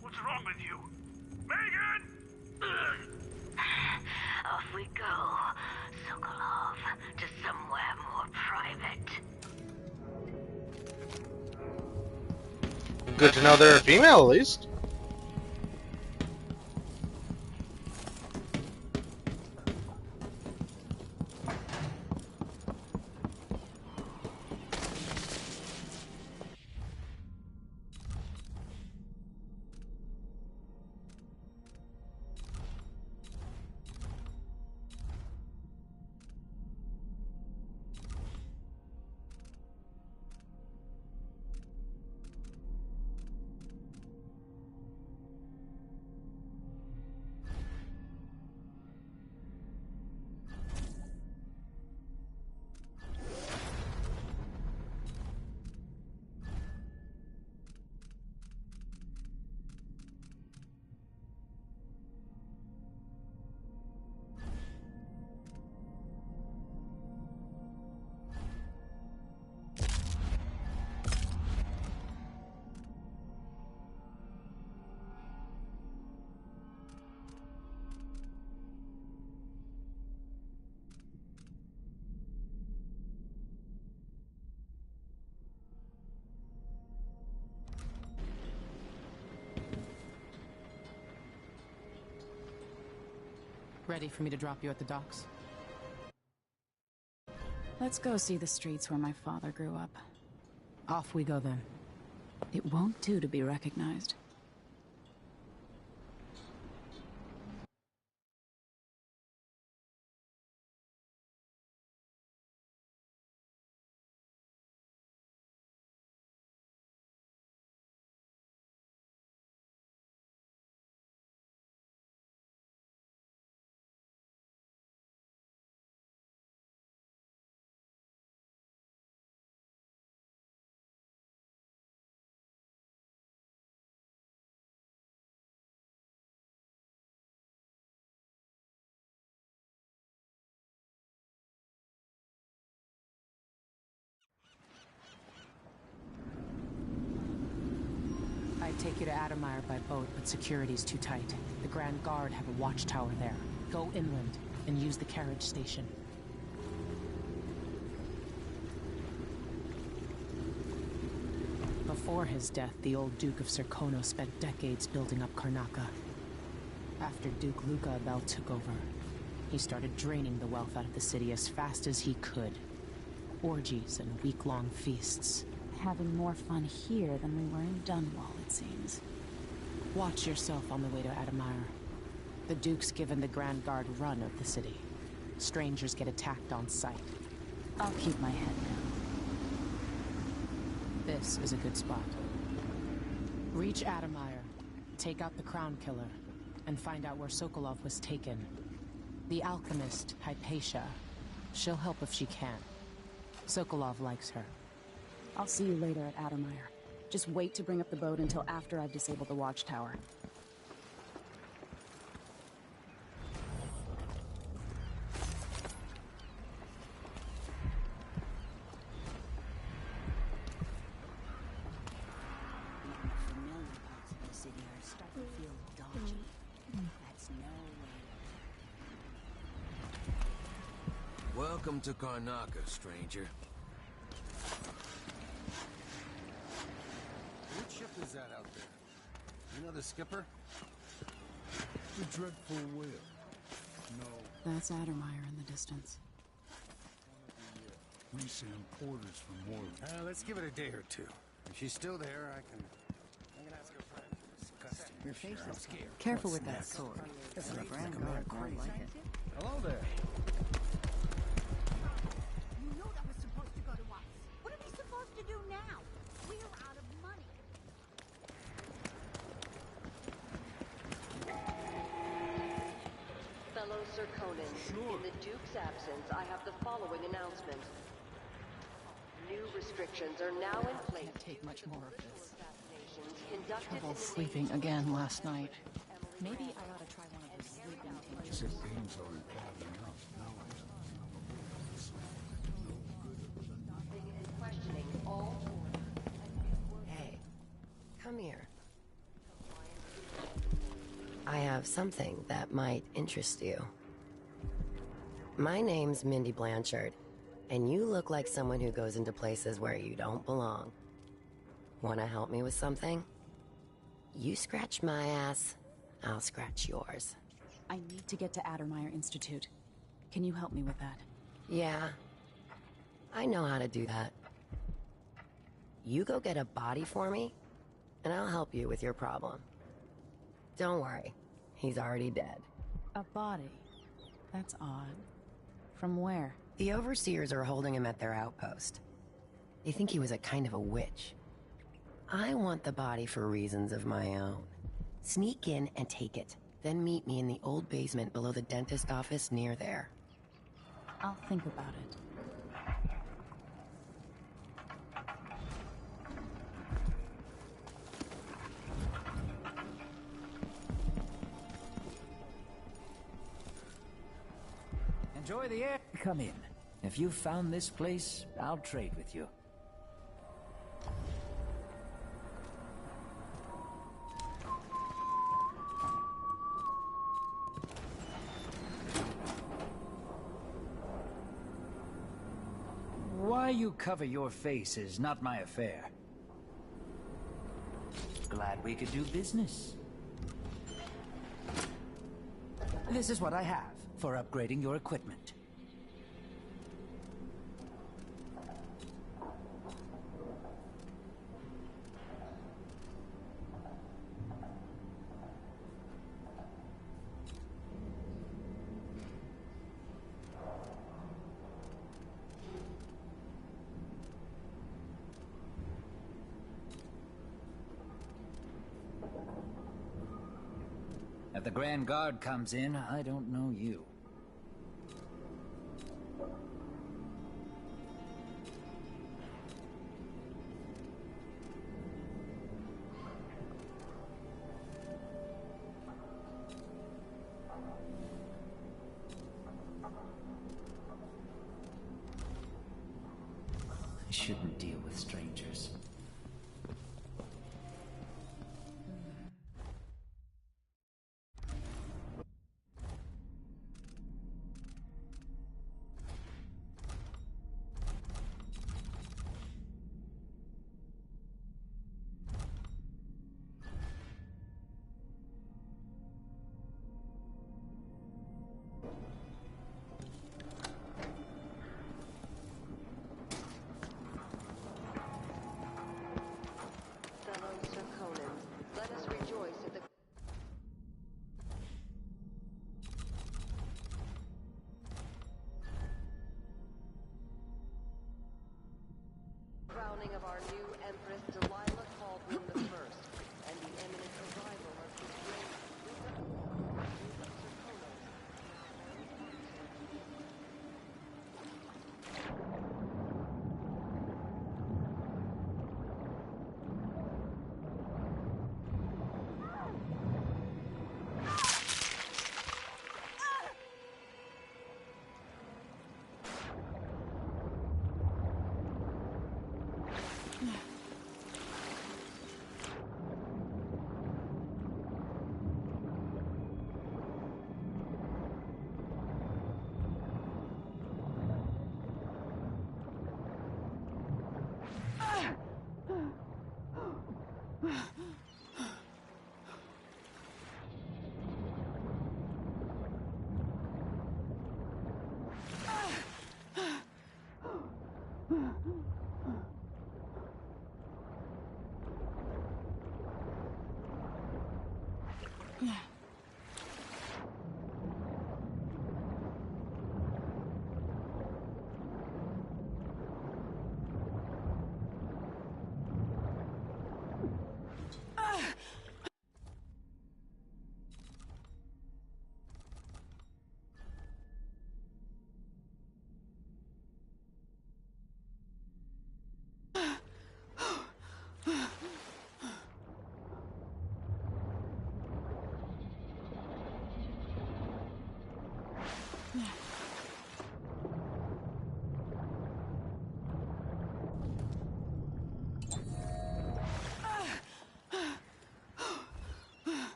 what's wrong with you? Megan! Off we go, Sokolov, to somewhere more private. Good to know they're a female, at least. Ready for me to drop you at the docks? Let's go see the streets where my father grew up. Off we go then. It won't do to be recognized. I'd take you to Adamire by boat, but security's too tight. The Grand Guard have a watchtower there. Go inland and use the carriage station. Before his death, the old Duke of Serkono spent decades building up Karnaca. After Duke Luca Abel took over, he started draining the wealth out of the city as fast as he could. Orgies and week-long feasts. Having more fun here than we were in Dunwall, it seems. Watch yourself on the way to Adamire. The Duke's given the Grand Guard run of the city. Strangers get attacked on sight. I'll keep my head down. This is a good spot. Reach Adamire, take out the Crown Killer, and find out where Sokolov was taken. The alchemist, Hypatia. She'll help if she can. Sokolov likes her. I'll see you later at Adamire. Just wait to bring up the boat until after I've disabled the watchtower. Welcome to Karnaca, stranger. Which ship is that out there? You know the skipper? The dreadful whale. No. That's Adamire in the distance. We send porters from Morley. Let's give it a day or two. If she's still there, I can ask her friend. Disgusting. Your face I'm is scared. careful What's with that next? sword. This The is Grand like a Guard man won't crazy. like it. Hello there. You know that was supposed to go to us. What are we supposed to do now? We're out of money. Fellow Serkonans, in the Duke's absence, I have the following announcement. New restrictions are now in place. Can't take much more of this. Conducted Trouble in the sleeping again last night. Maybe I ought to try one of those sleeping tinctures. Except beans are required enough. Now I and questioning all Hey, come here. I have something that might interest you. My name's Mindy Blanchard, and you look like someone who goes into places where you don't belong. Wanna help me with something? You scratch my ass, I'll scratch yours. I need to get to Adamire Institute. Can you help me with that? Yeah, I know how to do that. You go get a body for me, and I'll help you with your problem. Don't worry, he's already dead. A body? That's odd. From where? The overseers are holding him at their outpost. They think he was a kind of a witch. I want the body for reasons of my own. Sneak in and take it, then meet me in the old basement below the dentist office near there. I'll think about it. Enjoy the air. Come in. If you've found this place, I'll trade with you. Why you cover your face is not my affair. Glad we could do business. This is what I have. for upgrading your equipment. If the Grand Guard comes in, I don't know you. I shouldn't deal with strangers. Crowning of our new Empress Delilah Caldwin the First, and the imminent arrival of his great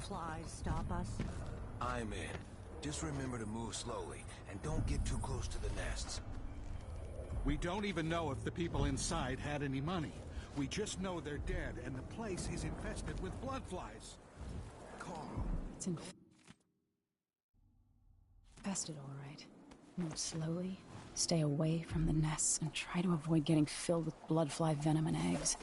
Flies stop us? I'm in. Just remember to move slowly, and don't get too close to the nests. We don't even know if the people inside had any money. We just know they're dead, and the place is infested with blood flies. Carl. It's infested, all right. Move slowly, stay away from the nests, and try to avoid getting filled with bloodfly venom and eggs.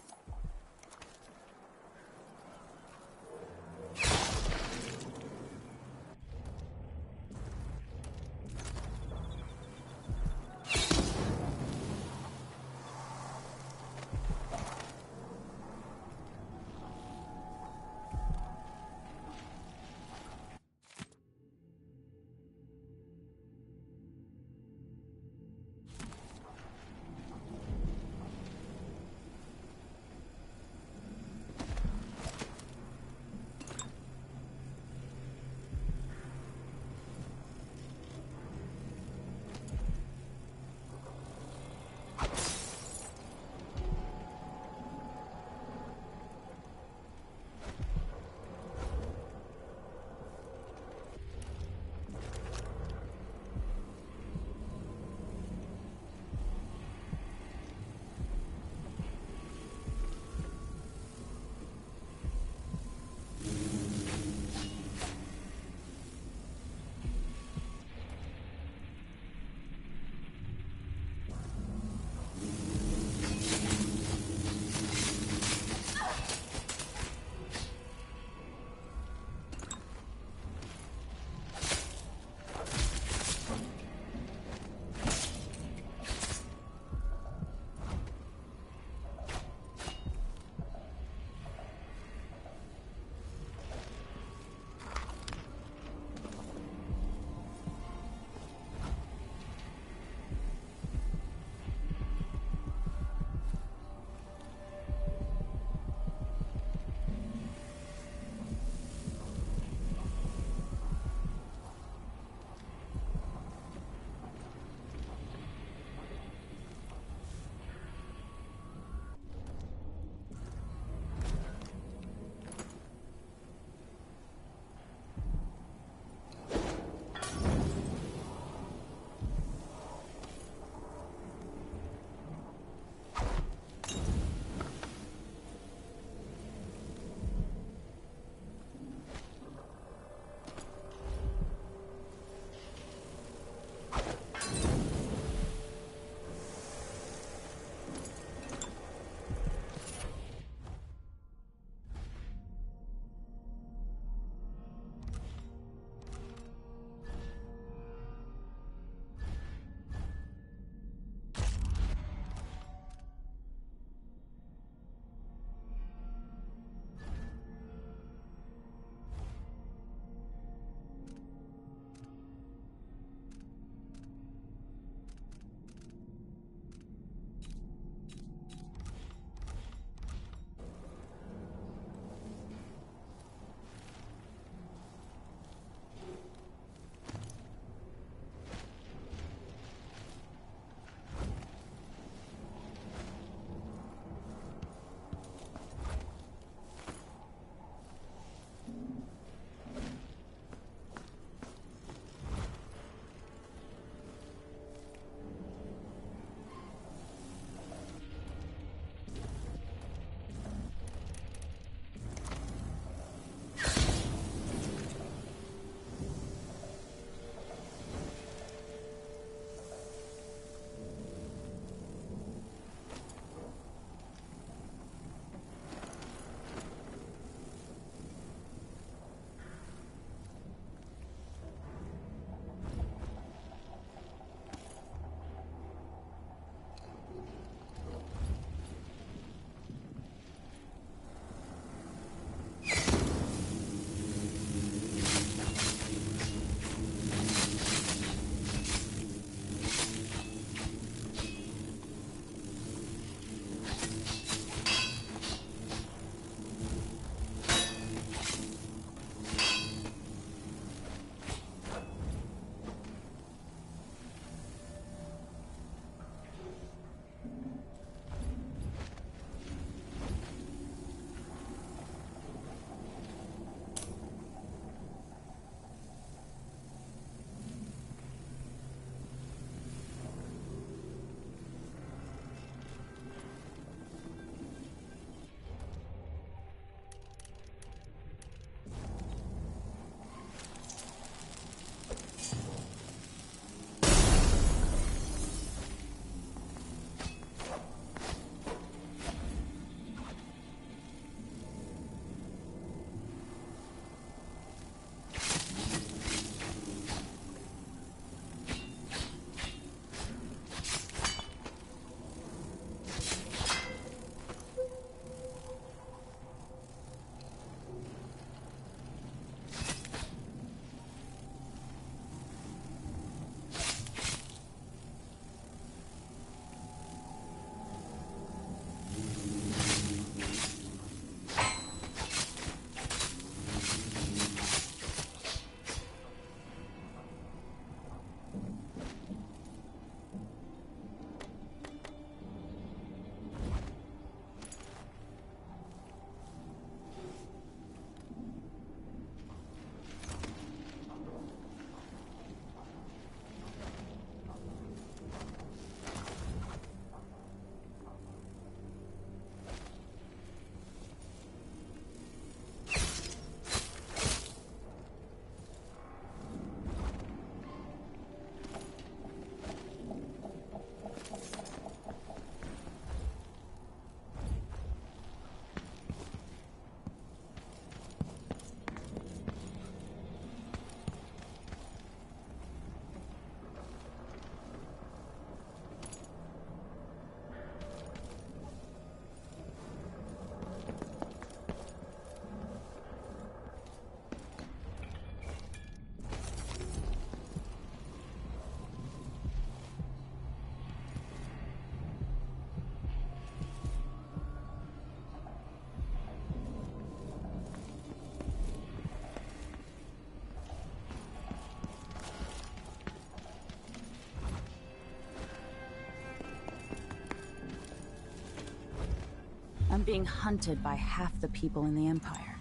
being hunted by half the people in the Empire.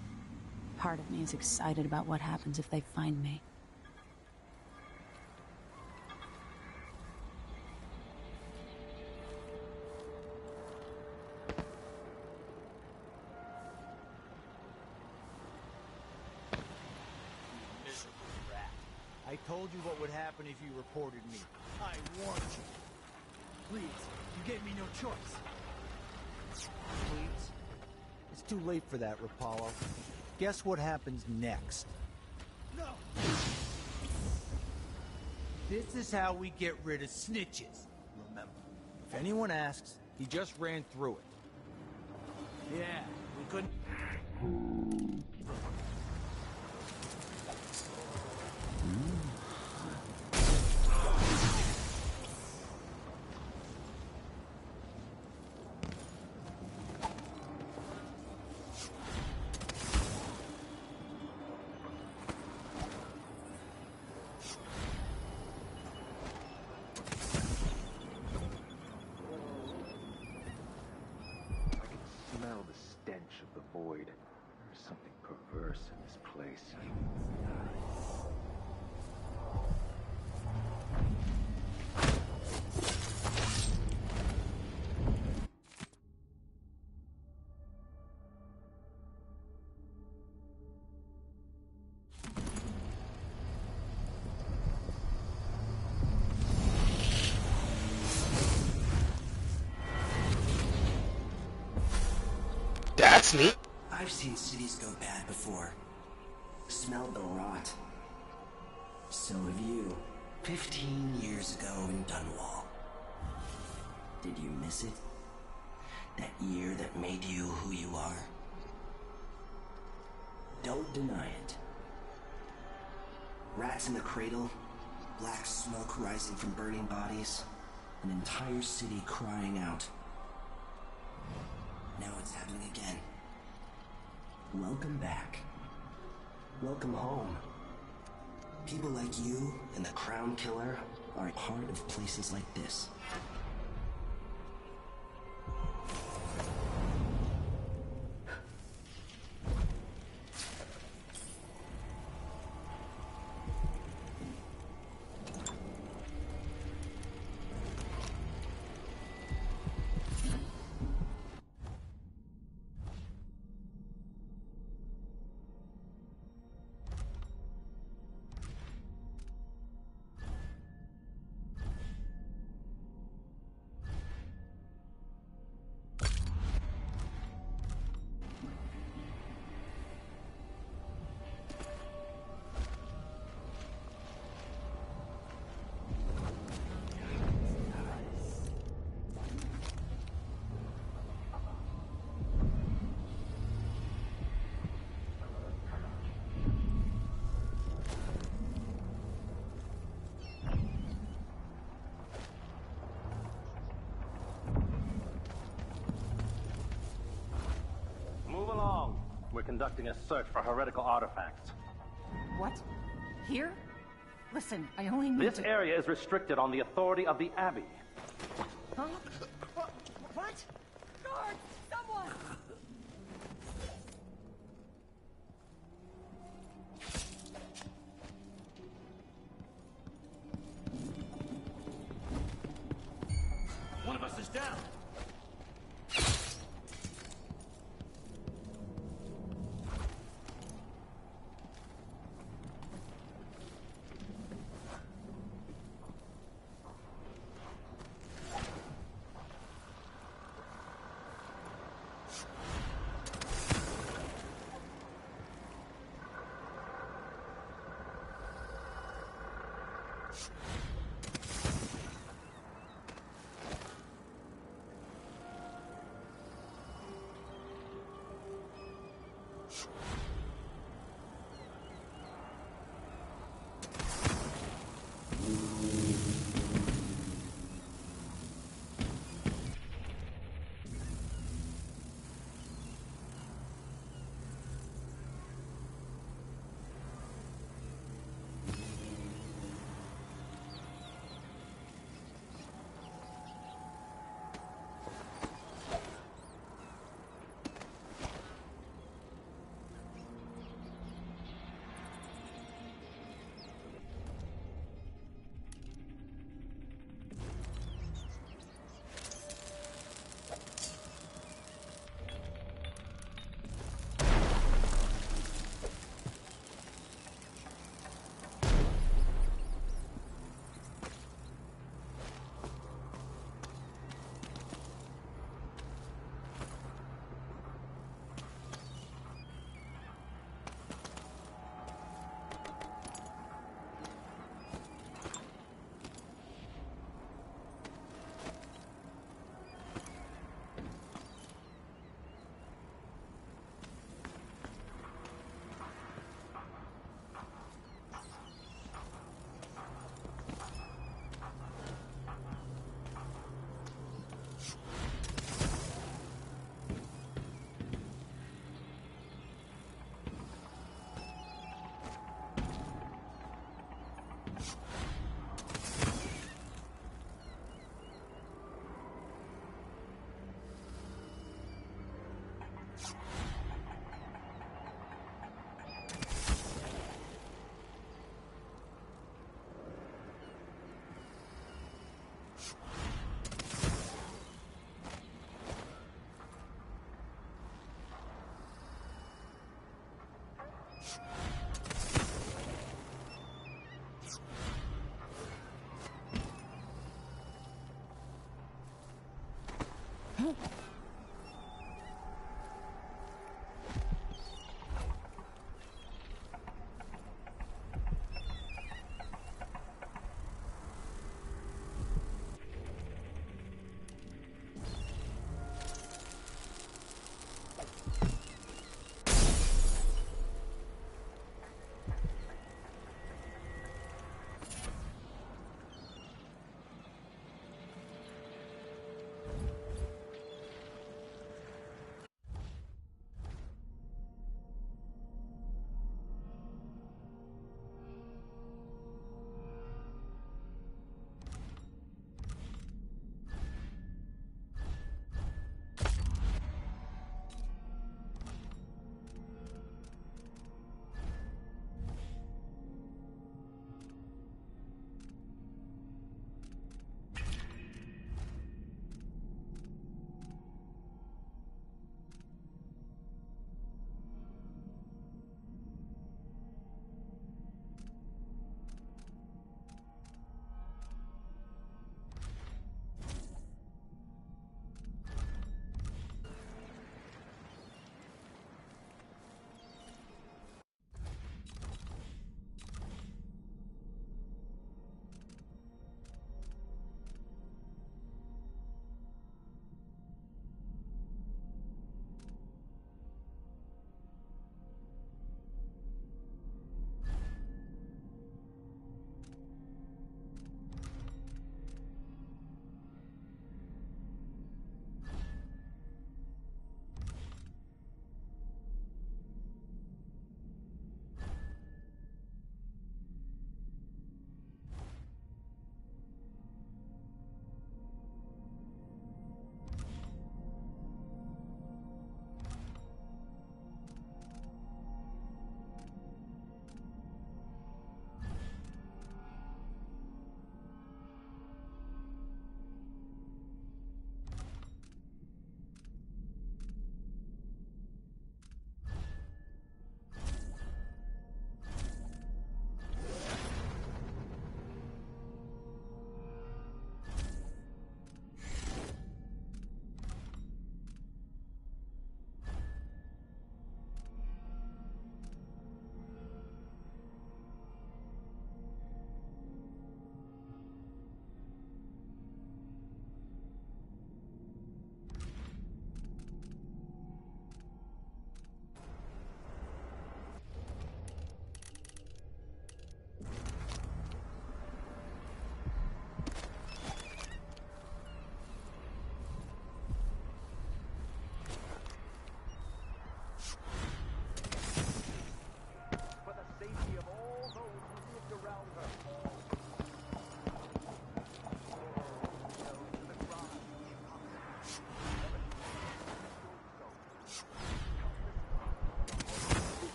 Part of me is excited about what happens if they find me. I told you what would happen if you reported me. I warned you. Please, you gave me no choice. Please? It's too late for that, Rapallo. Guess what happens next? No! This is how we get rid of snitches, remember. If anyone asks, he just ran through it. Yeah, we couldn't... Smell the stench of the void. There's something perverse in this place. That's neat. I've seen cities go bad before. Smelled the rot. So have you. 15 years ago in Dunwall. Did you miss it? That year that made you who you are? Don't deny it. Rats in the cradle, black smoke rising from burning bodies, an entire city crying out. Now it's happening again. Welcome back. Welcome home. People like you and the Crown Killer are part of places like this. We're conducting a search for heretical artifacts. What? Here? Listen, I only need This area is restricted on the authority of the Abbey. Huh? What? Guard! Someone! One of us is down.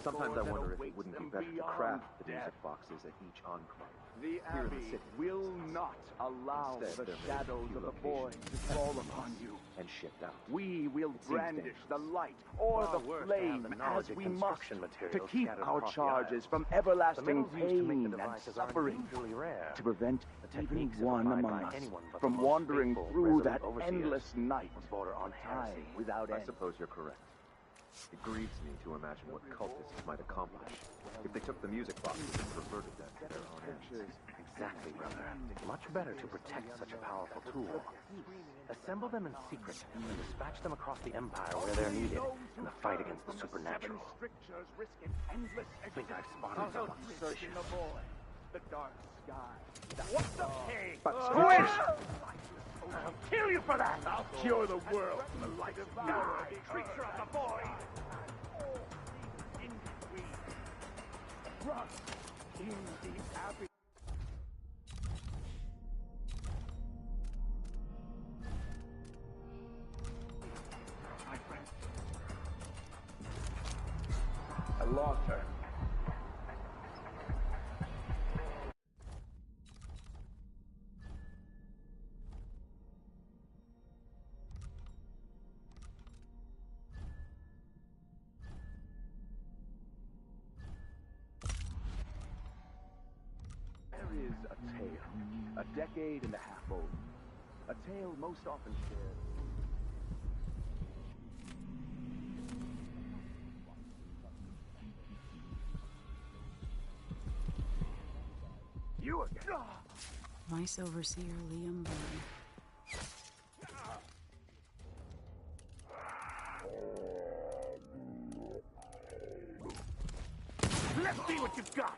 Sometimes I wonder if it wouldn't be better to craft the music boxes at each enclave. The Abbey will not allow the shadows of the void to fall upon you. And shipped out. We will brandish the light or the flame as we must to keep our charges from everlasting pain and suffering, to prevent even one among us from wandering through that endless night of time without end. I suppose you're correct. It grieves me to imagine what cultists might accomplish if they took the music boxes and perverted them to their own ends. Exactly, brother. Much better to protect such a powerful tool. Assemble them in secret and dispatch them across the Empire where they're needed in the fight against the supernatural. I think I've spotted someone suspicious. The dark sky. What the hey? Who is? I'll kill you for that! I'll cure the world from the light of power, creature of the void! In between. Run in the Abbey. lost her. There is a tale, a decade and a half old. A tale most often shared. You again. Vice Overseer Liam Byrne. Let's see what you've got.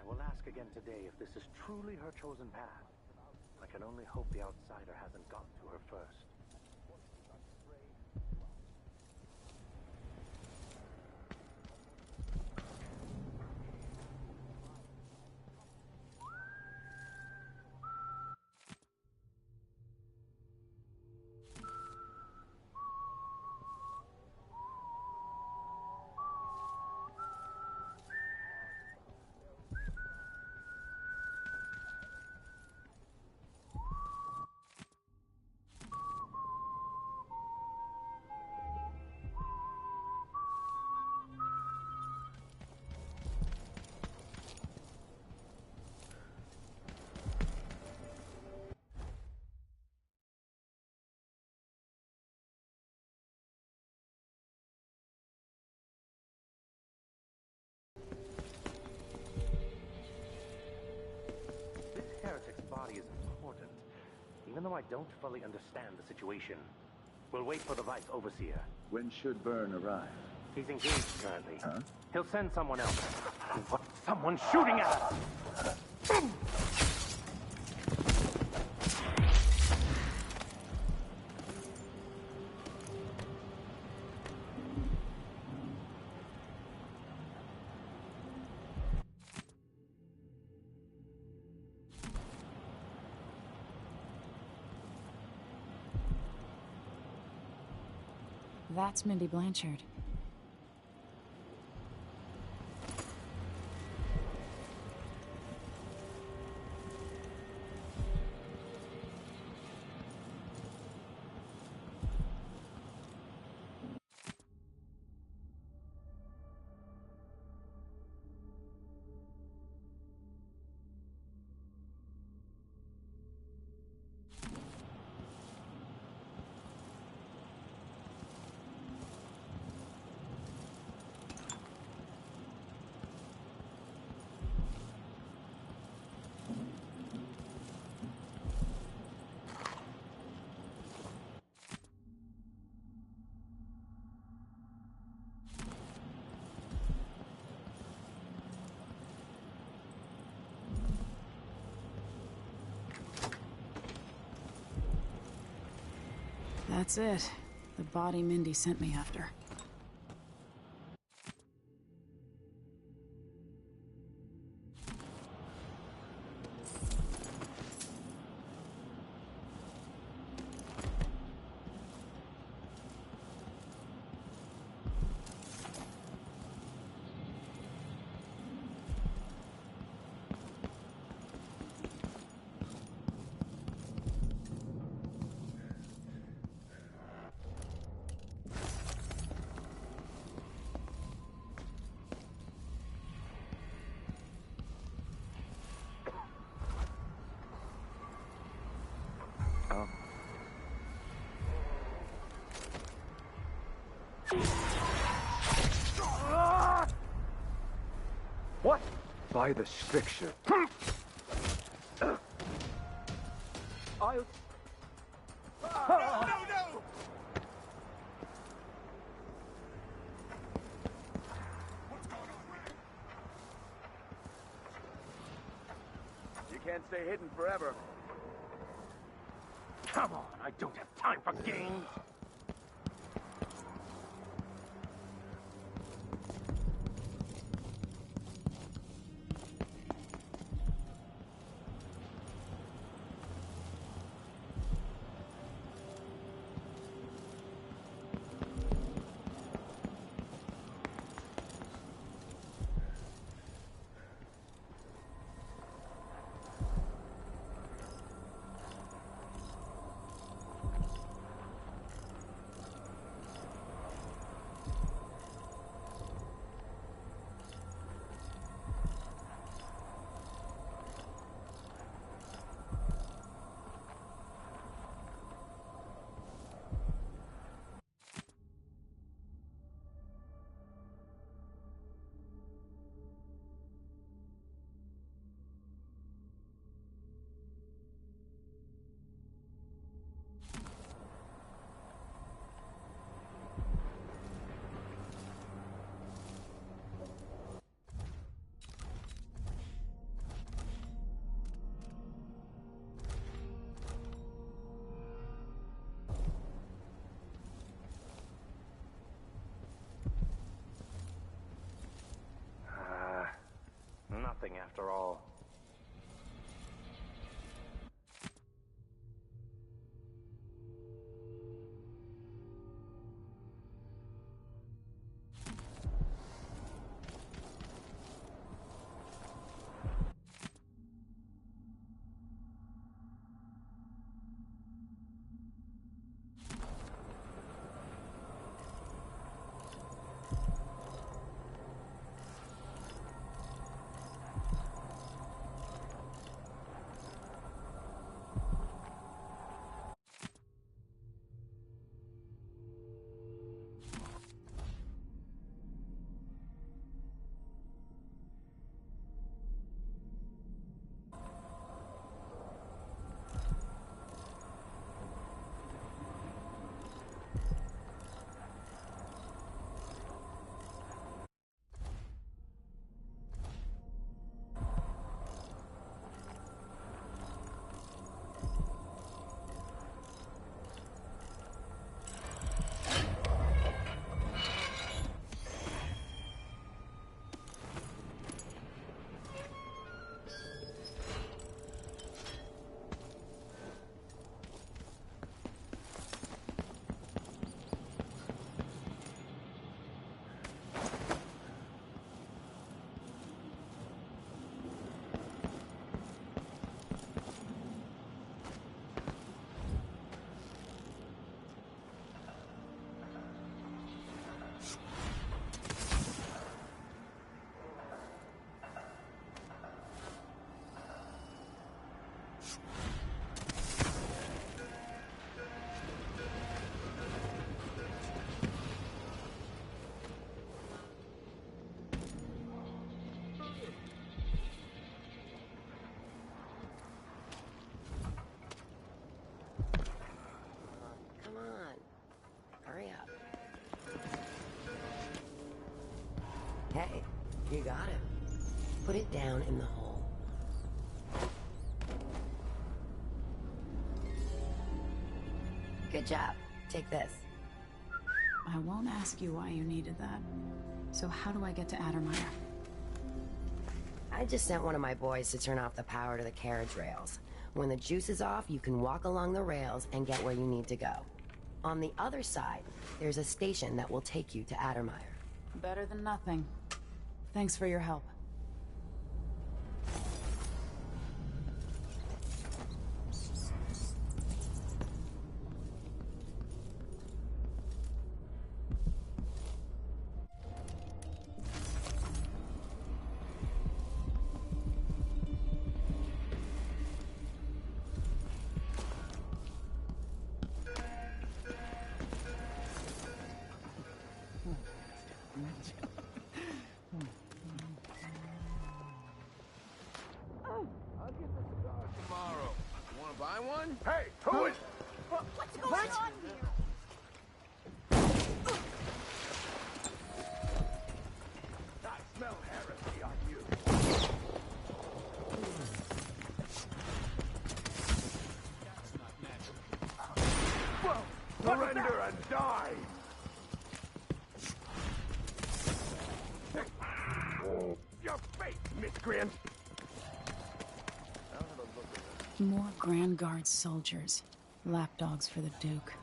I will ask again today if this is truly her chosen path. I can only hope the outsider hasn't gotten to her first. Heretic's body is important, even though I don't fully understand the situation. We'll wait for the Vice Overseer. When should Byrne arrive? He's engaged currently. Huh? He'll send someone else. What? Someone shooting at us! That's Mindy Blanchard. That's it. The body Mindy sent me after. What? By the stricture. I'll... No! You can't stay hidden forever. Come on, I don't have time for games. Nothing after all. Hey, you got it. Put it down in the hole. Good job. Take this. I won't ask you why you needed that. So how do I get to Addermire? I just sent one of my boys to turn off the power to the carriage rails. When the juice is off, you can walk along the rails and get where you need to go. On the other side, there's a station that will take you to Addermire. Better than nothing. Thanks for your help. Tomorrow. You wanna buy one? Hey, who is... What's going on here? I smell heresy on you. Well, surrender and die! Your face, miscreant! More Grand Guard soldiers. Lapdogs for the Duke.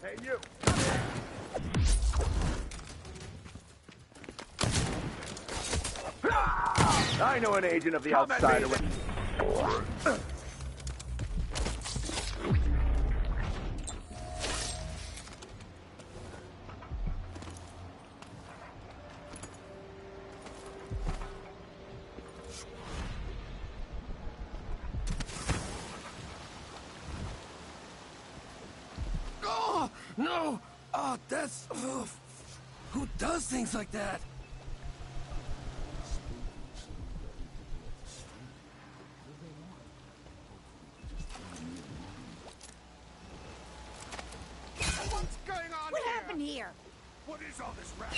Hey, you! I know an agent of the outsider. Oh, no! Oh, that's... Oh, who does things like that? What's going on What here? happened here? What is all this rap?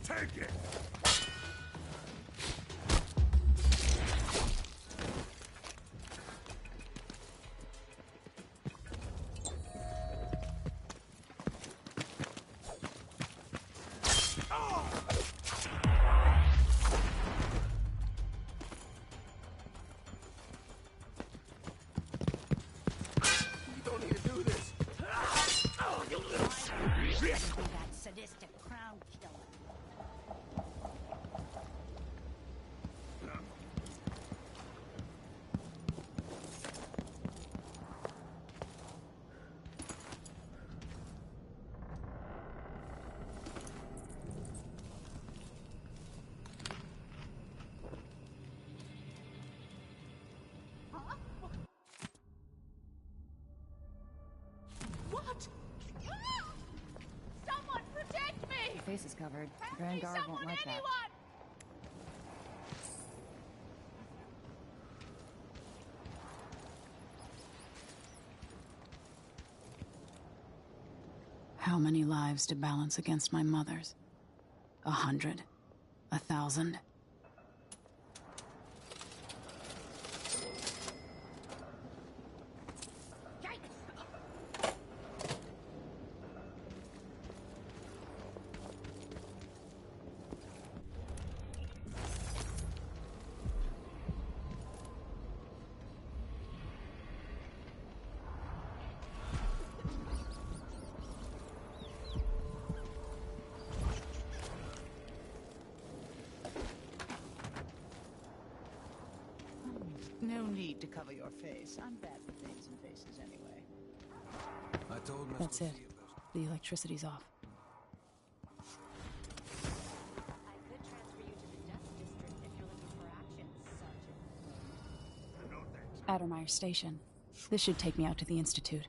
Take it! You don't need to do this. Oh, you little... That sadistic crown killer. What? Someone protect me! Your face is covered. Help Grand me, Guard won't someone, like that. anyone! How many lives to balance against my mother's? 100? 1,000? No need to cover your face. I'm bad for things and faces anyway. I told Miss That's it. Lucia about The electricity's off. I could transfer you to the Death District if you're looking for action, Sergeant. Addermeyer Station. This should take me out to the Institute.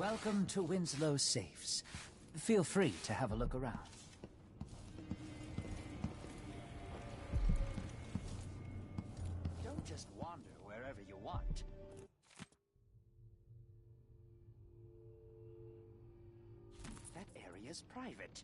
Welcome to Winslow Safes. Feel free to have a look around. Don't just wander wherever you want. That area's private.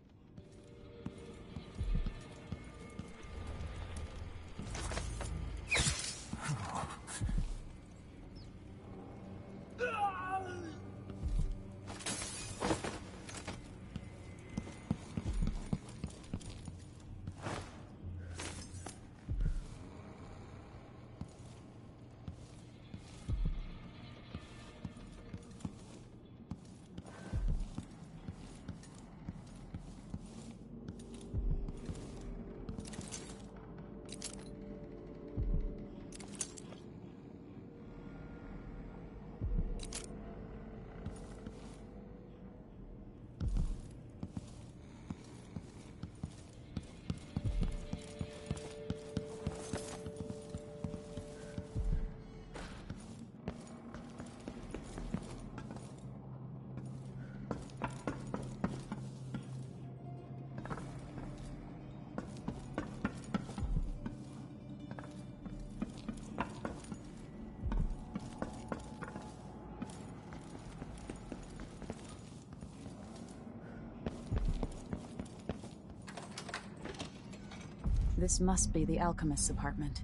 This must be the alchemist's apartment.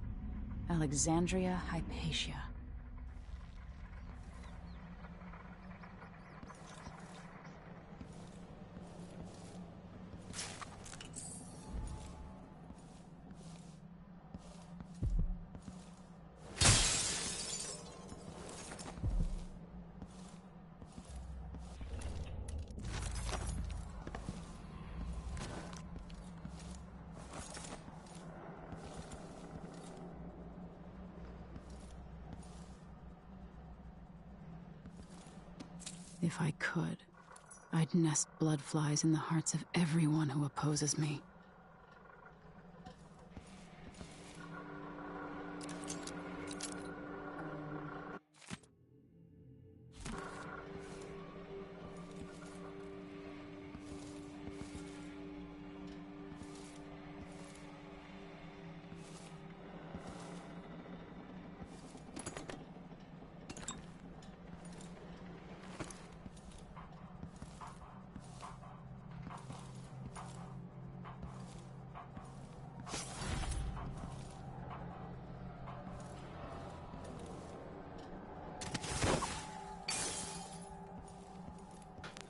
Alexandria Hypatia. If I could, I'd nest bloodflies in the hearts of everyone who opposes me.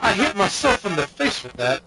I hit myself in the face with that.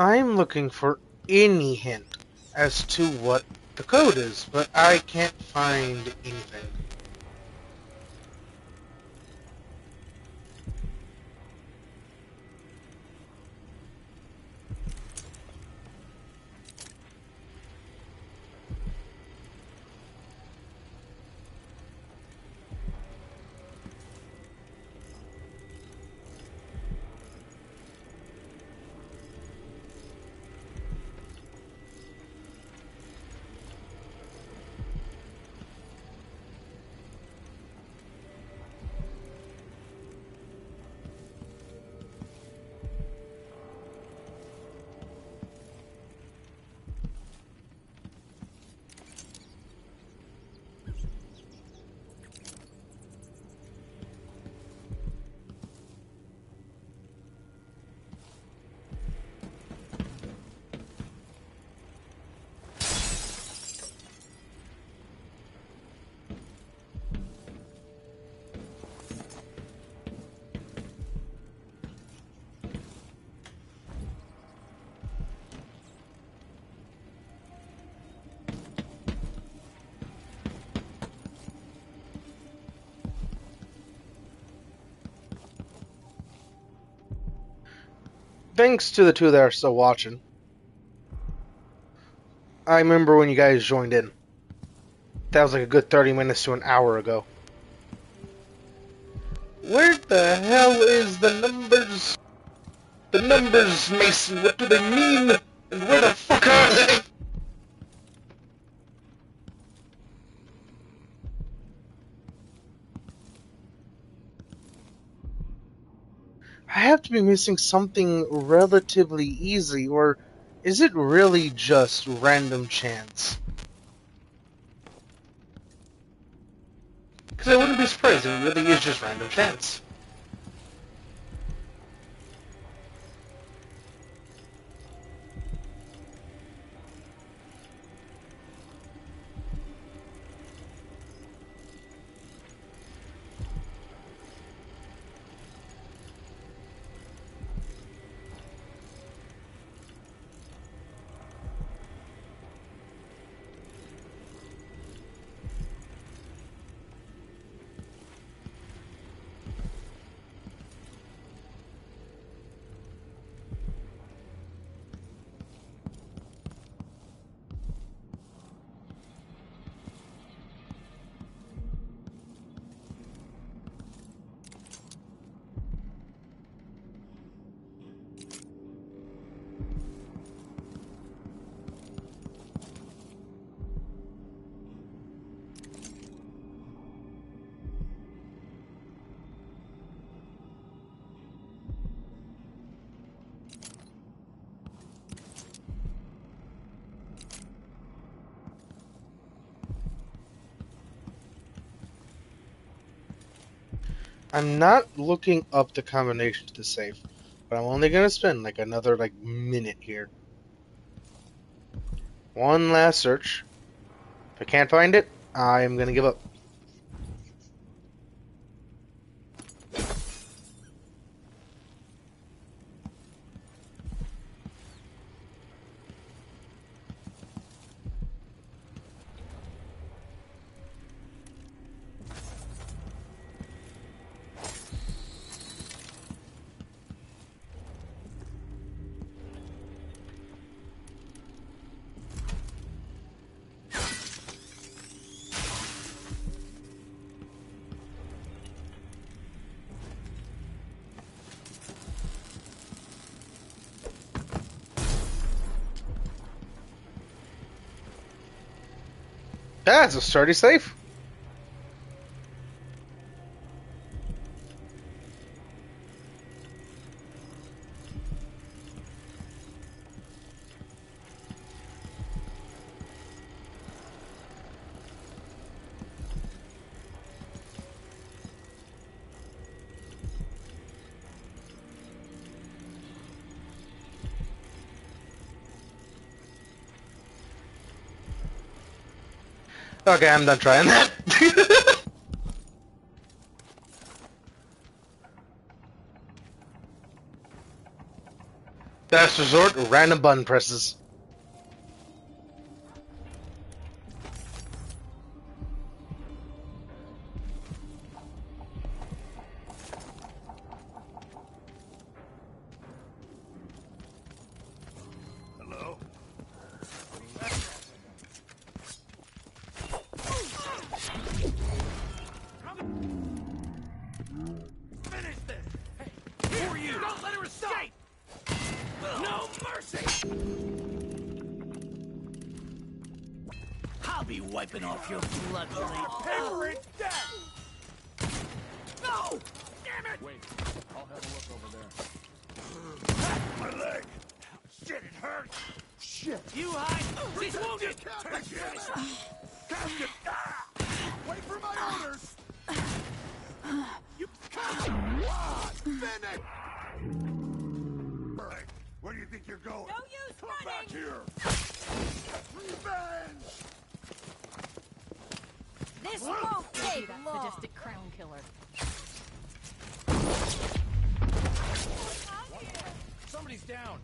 I'm looking for any hint as to what the code is, but I can't find anything. Thanks to the two that are still watching. I remember when you guys joined in. That was like a good 30 minutes to an hour ago. Where the hell is the numbers? The numbers, Mason, what do they mean? And where the fuck are they? I have to be missing something relatively easy, or is it really just random chance? Because I wouldn't be surprised if it really is just random chance. I'm not looking up the combinations to save, but I'm only gonna spend like another minute here. One last search. If I can't find it, I'm gonna give up. That's a sturdy safe. Okay, I'm done trying that. Last resort, random button presses. Hello? Finish this! Hey, who are you? Don't let her escape! No mercy! I'll be wiping off your blood bleed. Paper it death! No! Damn it! Wait, I'll have a look over there. My leg! Shit, it hurts! Shit! You hide! She's wounded! Take it! Casket! Ah! Wait for my orders! You come on! Finish! Where do you think you're going? No use Come running! back here! Revenge! This won't take That long. sadistic crown killer. Somebody's down!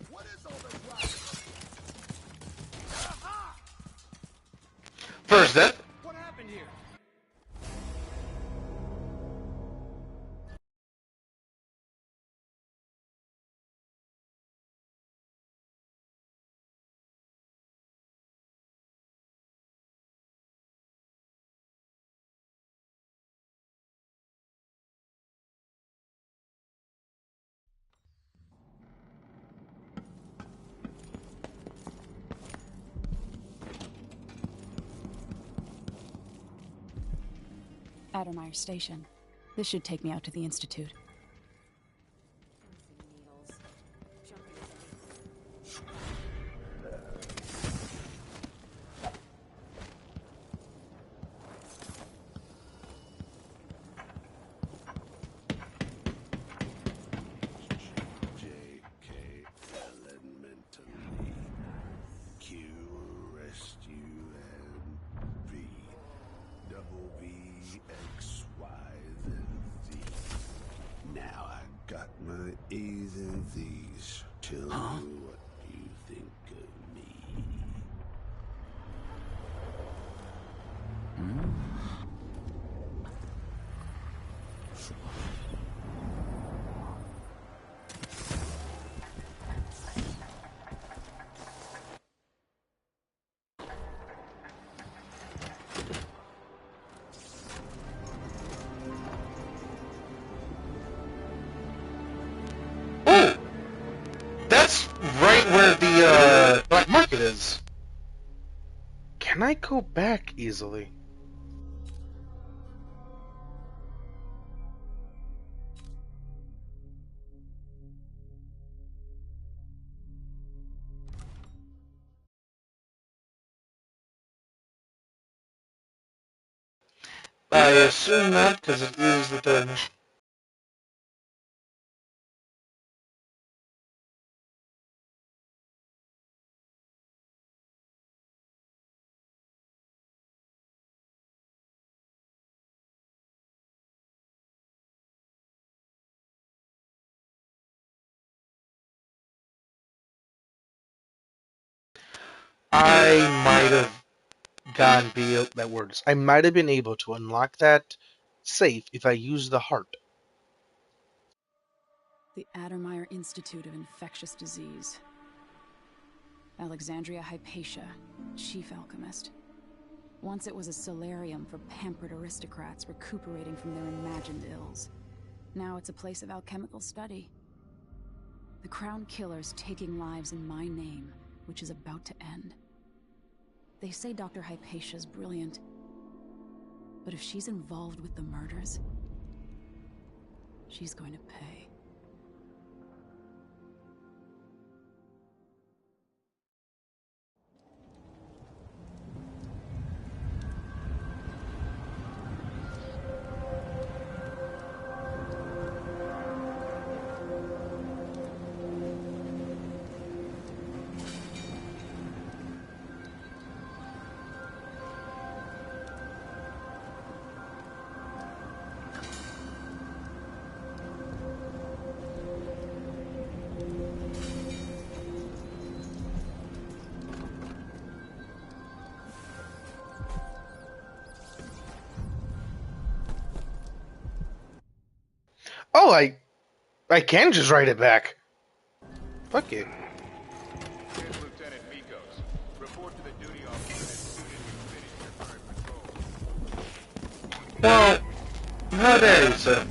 What is all this rock? Aha! First death. What happened here? Addermeyer Station. This should take me out to the Institute. A's and Z's. Tell me what you think of me. That's right where the black market is. Can I go back easily? I assume not, because it is the third mission. I might have that words. I might have been able to unlock that safe if I used the heart. The Addermeyer Institute of Infectious Disease. Alexandria Hypatia, chief alchemist. Once it was a solarium for pampered aristocrats recuperating from their imagined ills. Now it's a place of alchemical study. The Crown Killer's taking lives in my name, which is about to end. They say Dr. Hypatia's brilliant, but if she's involved with the murders, she's going to pay. Oh, I can just write it back. Fuck you. Here's Lieutenant Mikos. Report to the duty officer as soon as you finish your current patrol. Well, how dare you, sir?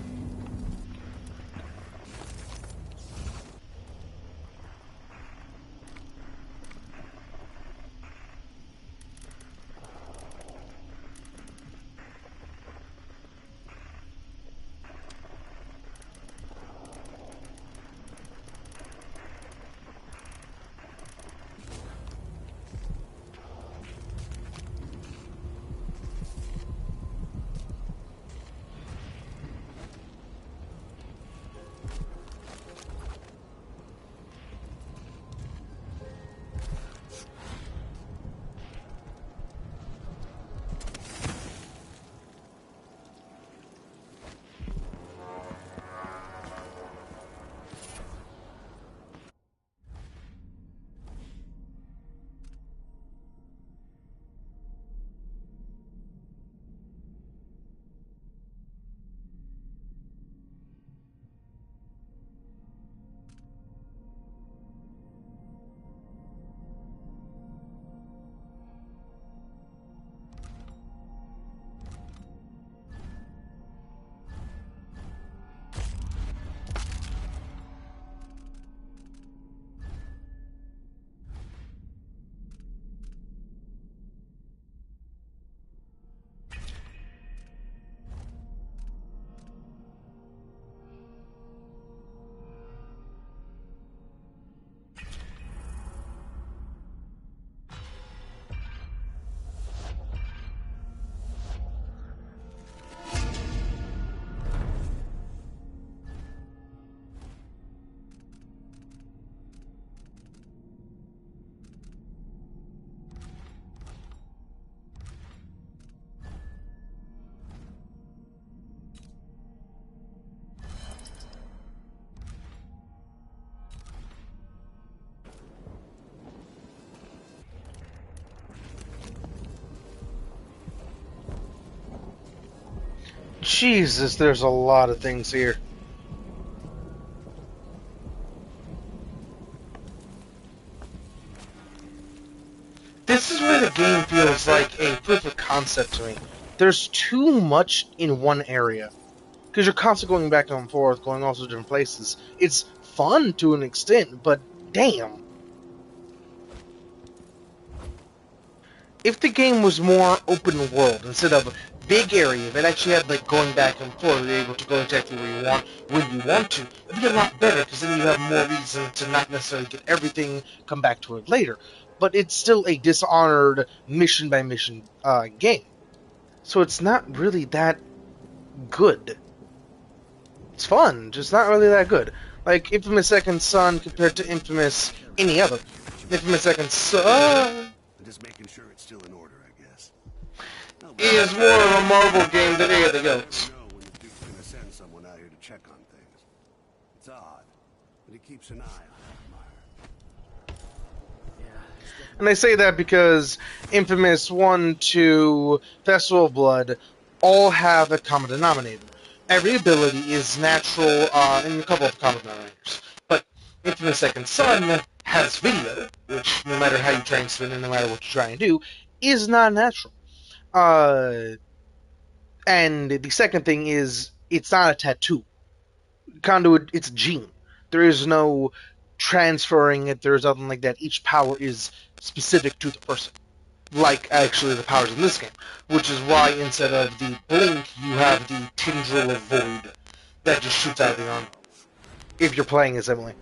Jesus, there's a lot of things here. This is where the game feels like a proof of concept to me. There's too much in one area. Because you're constantly going back and forth, going all sorts of different places. It's fun to an extent, but damn. If the game was more open world, instead of a big area, if it actually had like going back and forth, you're able to go exactly where you want, when you want to, it'd be a lot better, because then you have more reason to not necessarily get everything, come back to it later. But it's still a Dishonored mission-by-mission game. So it's not really that good. It's fun, just not really that good. Like Infamous Second Son compared to Infamous any other. Infamous Second Son Just making sure it's still in order, I guess. is more of a Marvel game than any of the others. Know when the Duke's gonna send someone out here to check on things. It's odd, but he keeps an eye on Almire. And I say that because Infamous 1, 2, Festival of Blood all have a common denominator. Every ability is natural in a couple of common denominators. But Infamous Second Son has video, which no matter how you try and spin it, no matter what you try and do, is not natural. And the second thing is, it's not a tattoo. Conduit, it's a gene. There is no transferring it, there's nothing like that. Each power is specific to the person. Like, actually, the powers in this game. Which is why, instead of the blink, you have the tendril of void that just shoots out of the arm. If you're playing as Emily.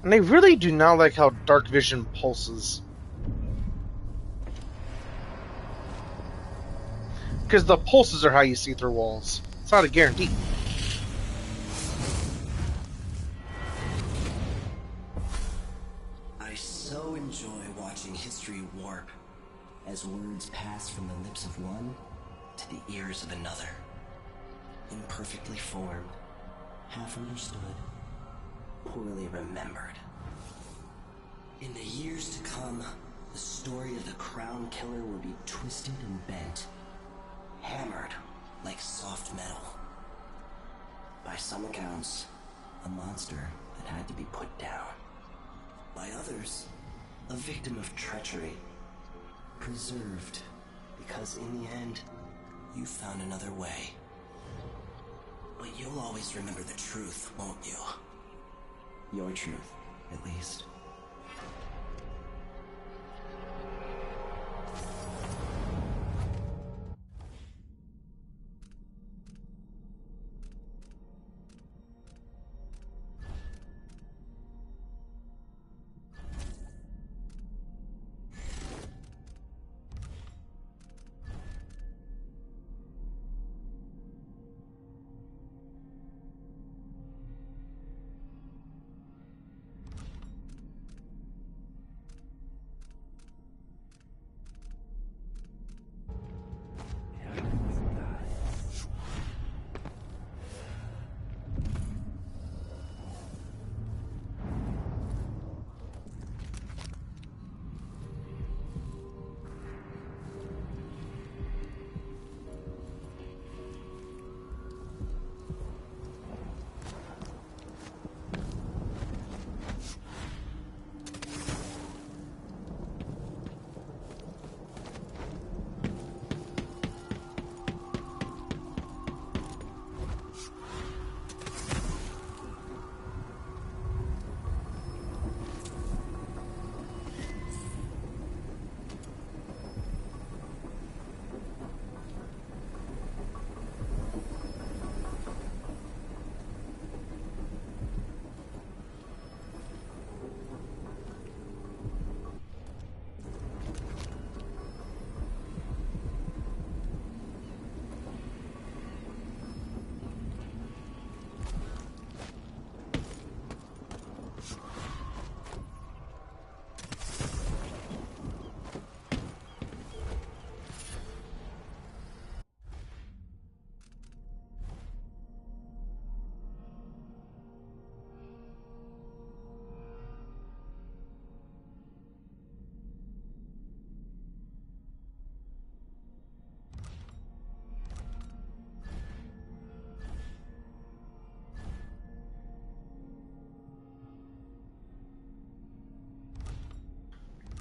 And I really do not like how Dark Vision pulses. Because the pulses are how you see through walls. It's not a guarantee. I so enjoy watching history warp as words pass from the lips of one to the ears of another. Imperfectly formed, half understood, poorly remembered. In the years to come, the story of the Crown Killer will be twisted and bent, hammered like soft metal. By some accounts, a monster that had to be put down. By others, a victim of treachery, preserved because in the end, you found another way. But you'll always remember the truth, won't you? Your truth, at least.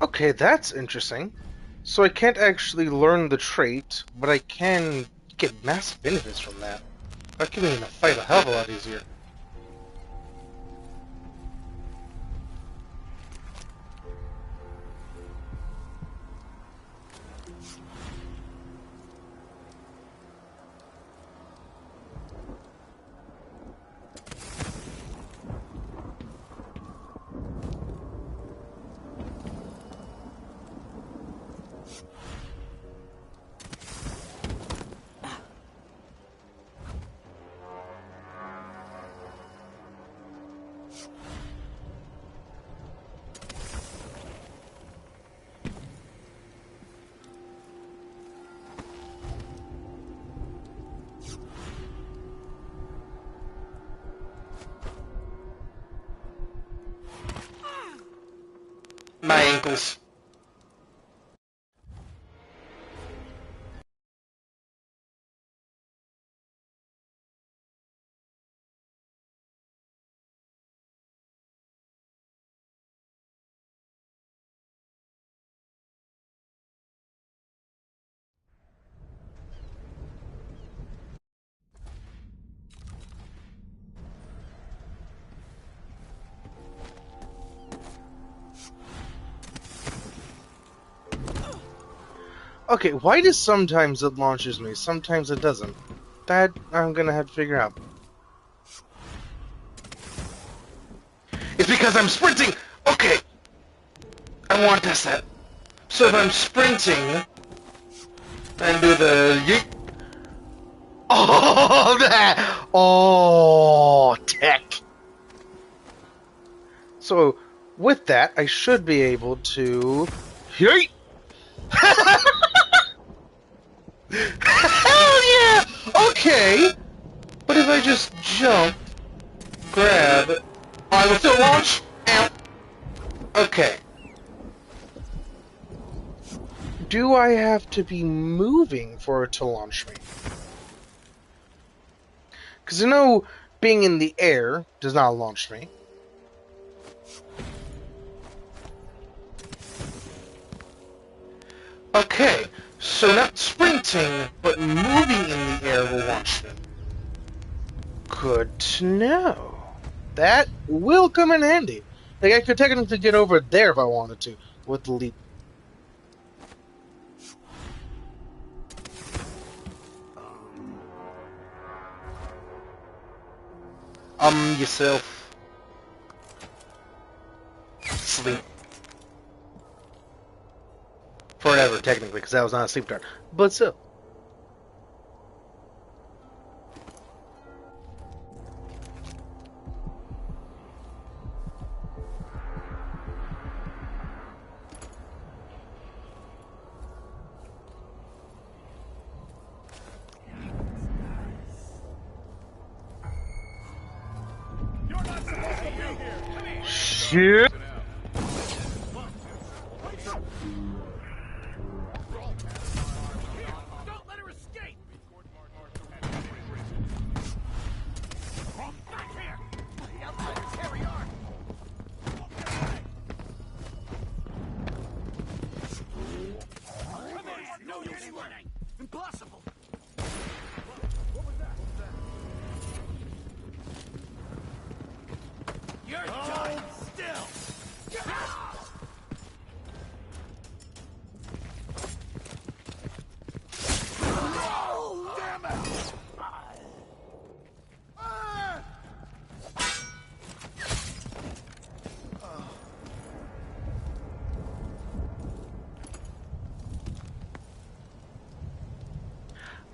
Okay, that's interesting. So I can't actually learn the trait, but I can get massive benefits from that. That could make the fight a hell of a lot easier. My ankles. Okay, why does sometimes it launches me, sometimes it doesn't? That I'm gonna have to figure out. It's because I'm sprinting! Okay! I want this set. So if I'm sprinting, and do the yeet. Oh, that! Oh, tech! So, with that, I should be able to... Yeet! Hell yeah! Okay! But if I just jump, grab, I will still launch. Ow. Okay. Do I have to be moving for it to launch me? Because I know being in the air does not launch me. Okay, so not sprinting, but moving in the air will launch me. Good to know. That will come in handy. Like, I could technically get over there if I wanted to, with the leap. Yourself. Sleep. Forever, technically, because that was not a sleep dart. But still. Shit! Don't let her escape! Back here! The outsiders carry on! Come on! No use running! Impossible! What was that? You're done! Still! Oh, damn it!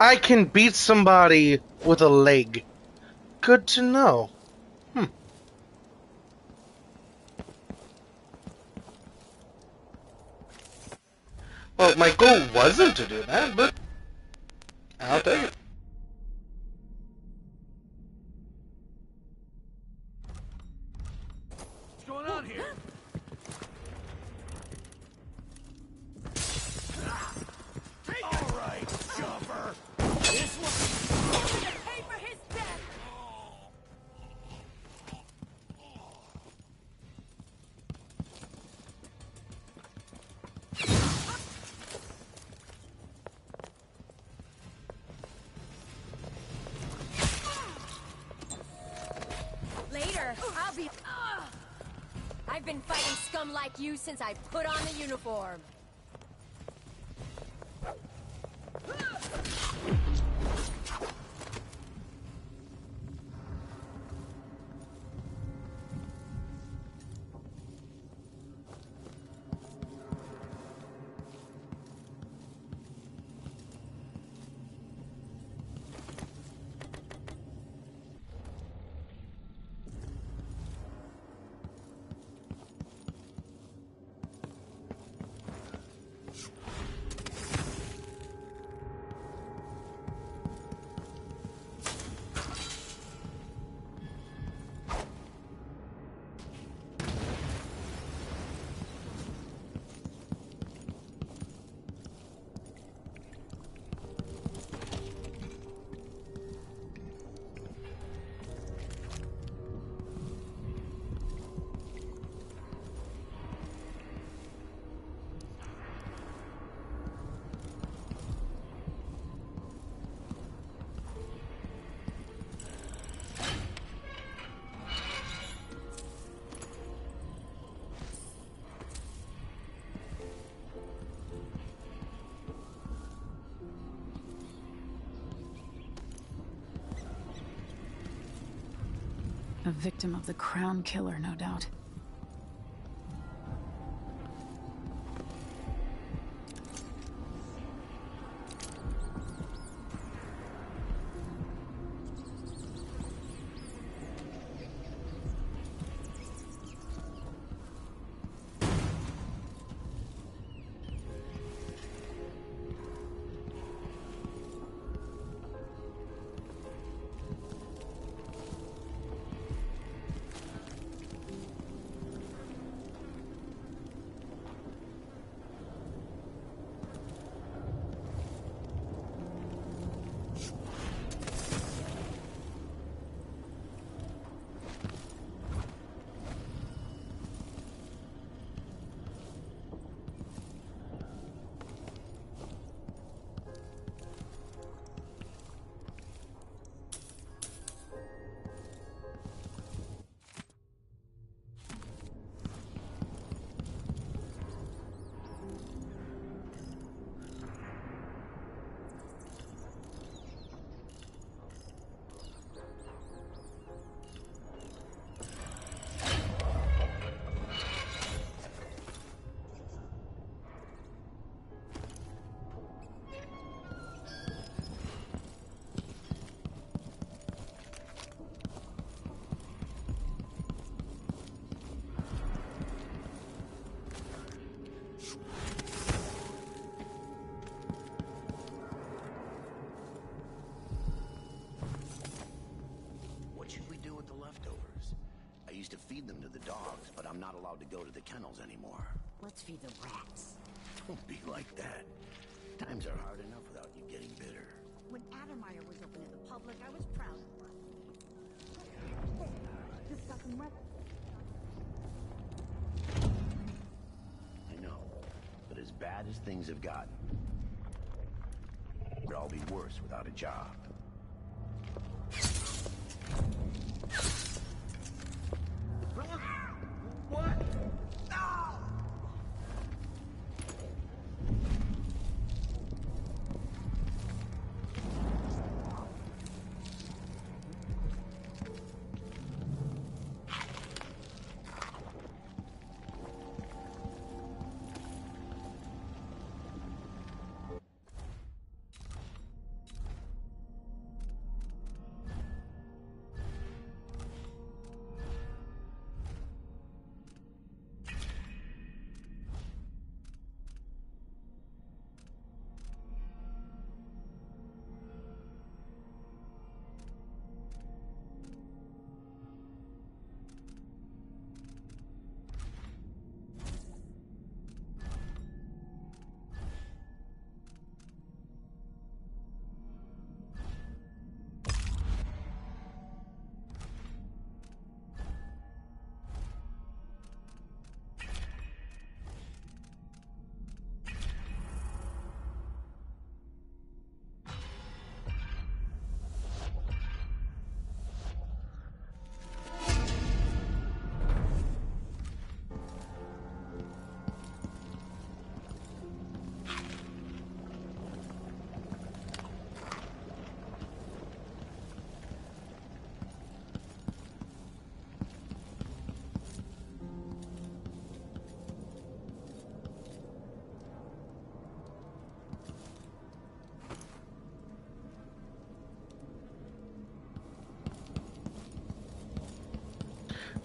I can beat somebody with a leg. Good to know. Well, my goal wasn't to do that, but I'll take it. What's going on here? All right, jumper. This one. Pay for his death. Later, I'll be... I've been fighting scum like you since I put on the uniform. A victim of the Crown Killer, no doubt. Feed them to the dogs, but I'm not allowed to go to the kennels anymore. Let's feed the rats. Don't be like that. Times are hard enough without you getting bitter. When Addermeyer was open to the public, I was proud of her. Just got some weapons. I know, but as bad as things have gotten, it'd all be worse without a job. What?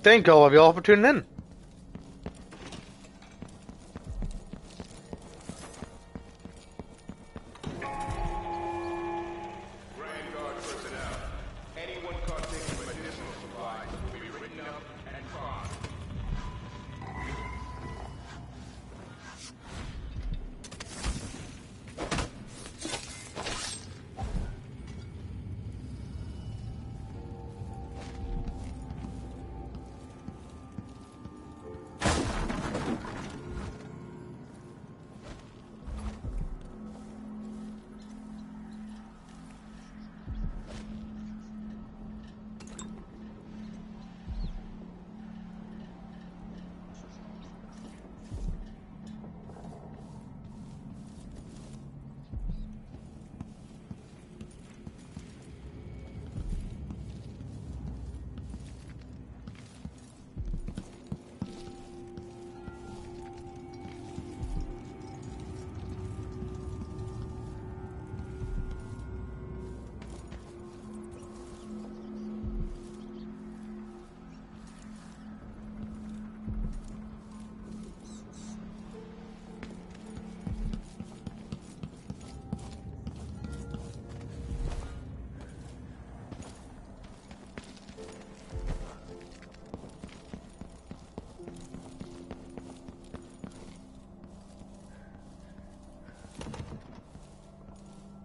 Thank all of y'all for tuning in.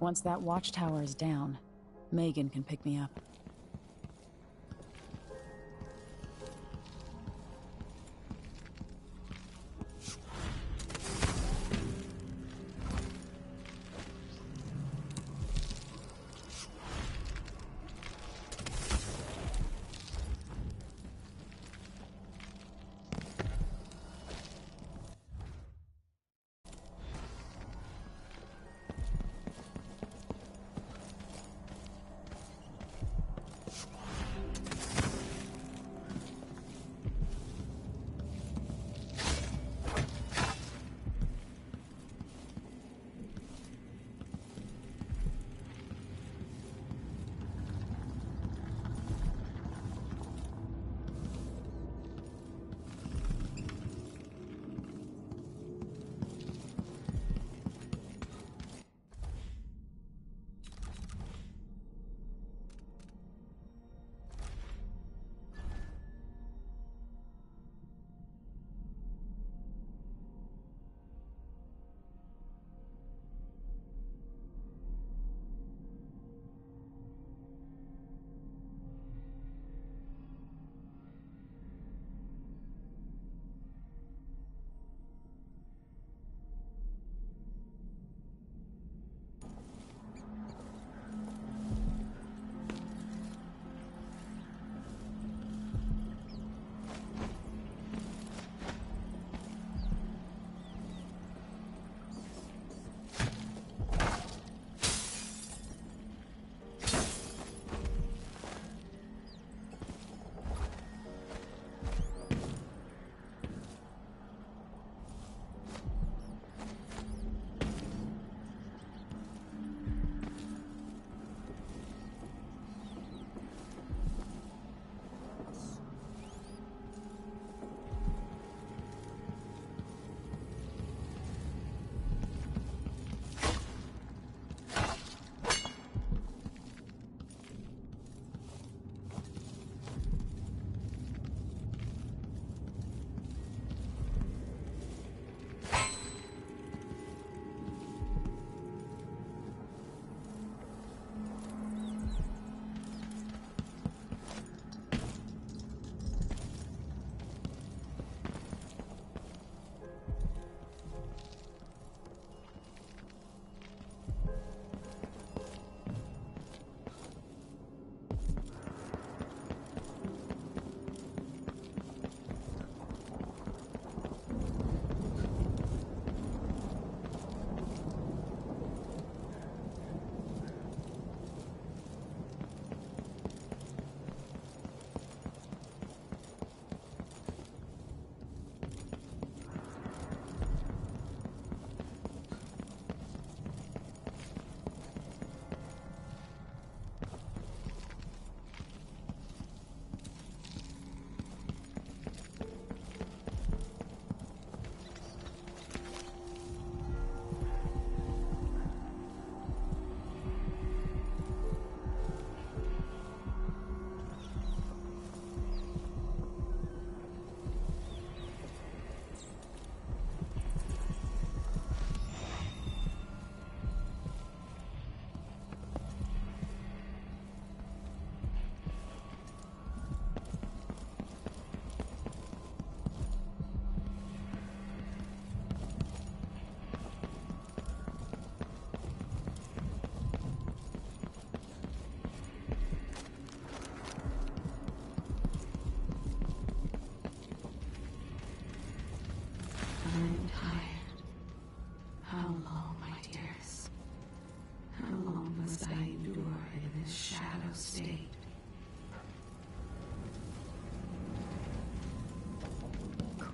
once that watchtower is down, Megan can pick me up.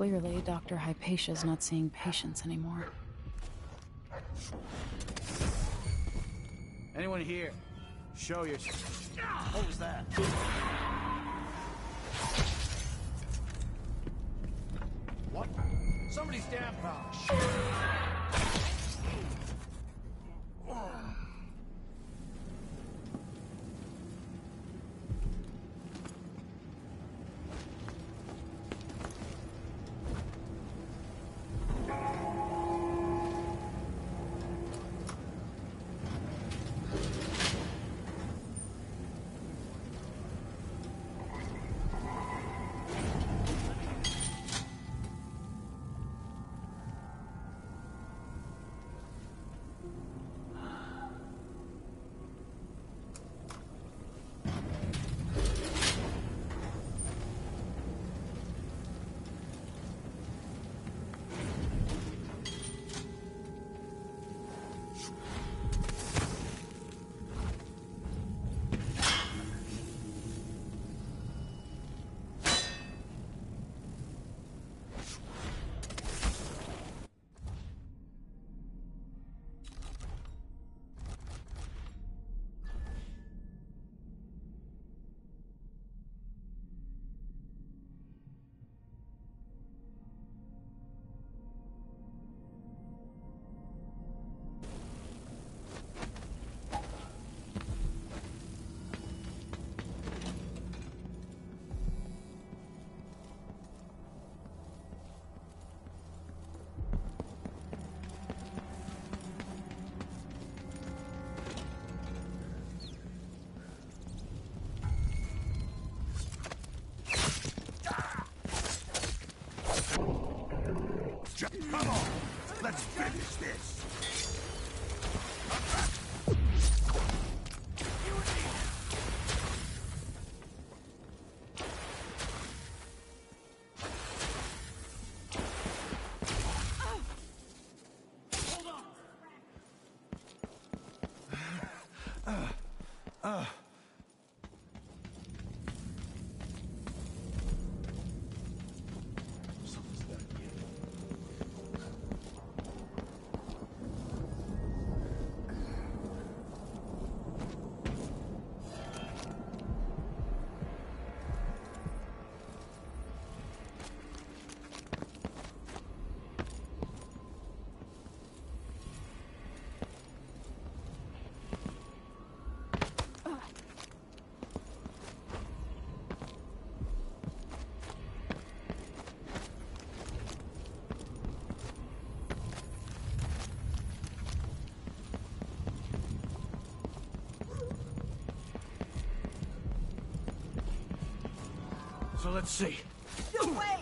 Clearly, Dr. Hypatia's not seeing patients anymore. Anyone here? Show yourself. What was that? What? Somebody's damn power. Let's finish this. So let's see. This way!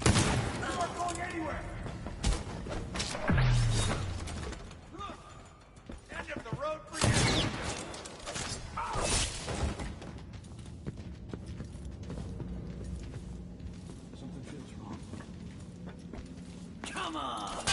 We're not going anywhere! End of the road for you! Something feels wrong. Come on!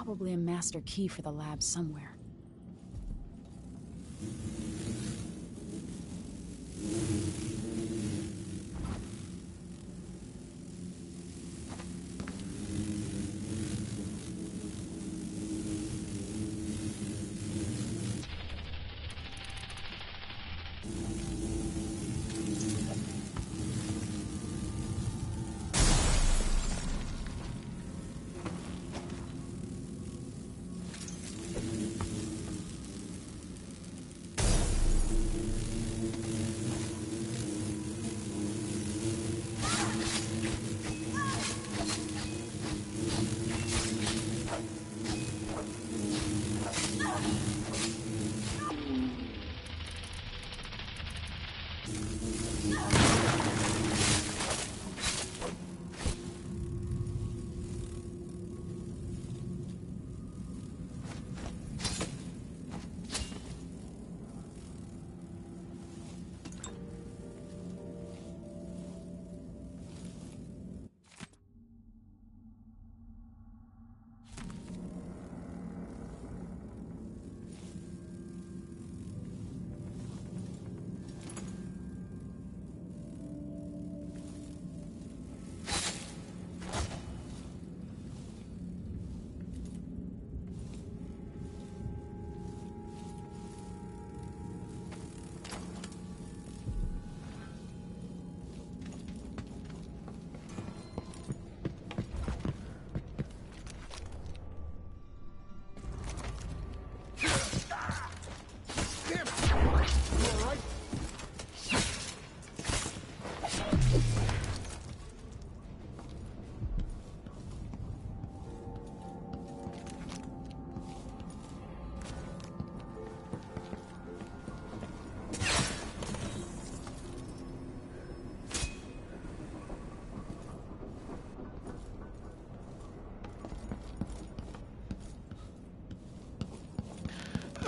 probably a master key for the lab somewhere.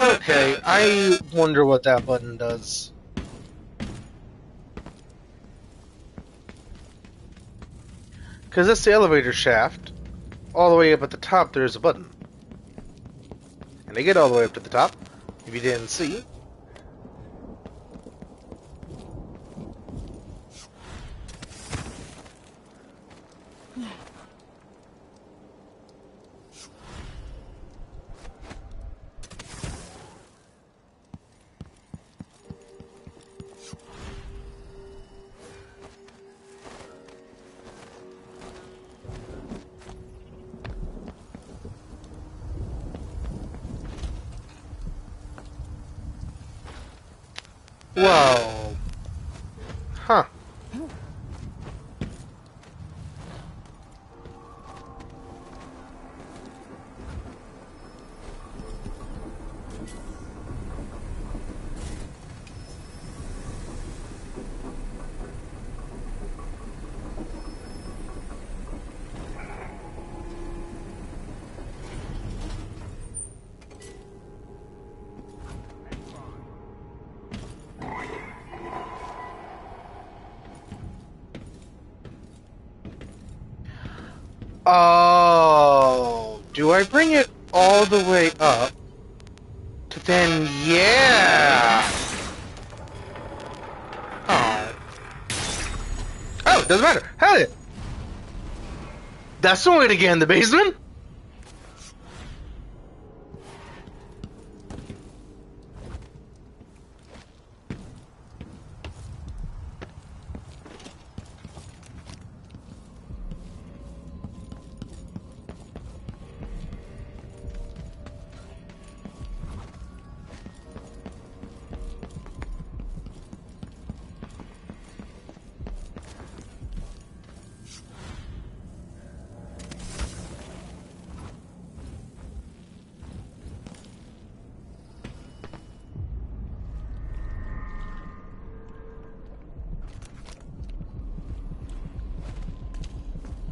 Okay, I wonder what that button does. Because that's the elevator shaft. All the way up at the top, there's a button. And I get all the way up to the top, if you didn't see. Whoa. Huh. Oh, do I bring it all the way up to then, yeah. Oh. Oh, doesn't matter. Hell, that's the way to get in the basement.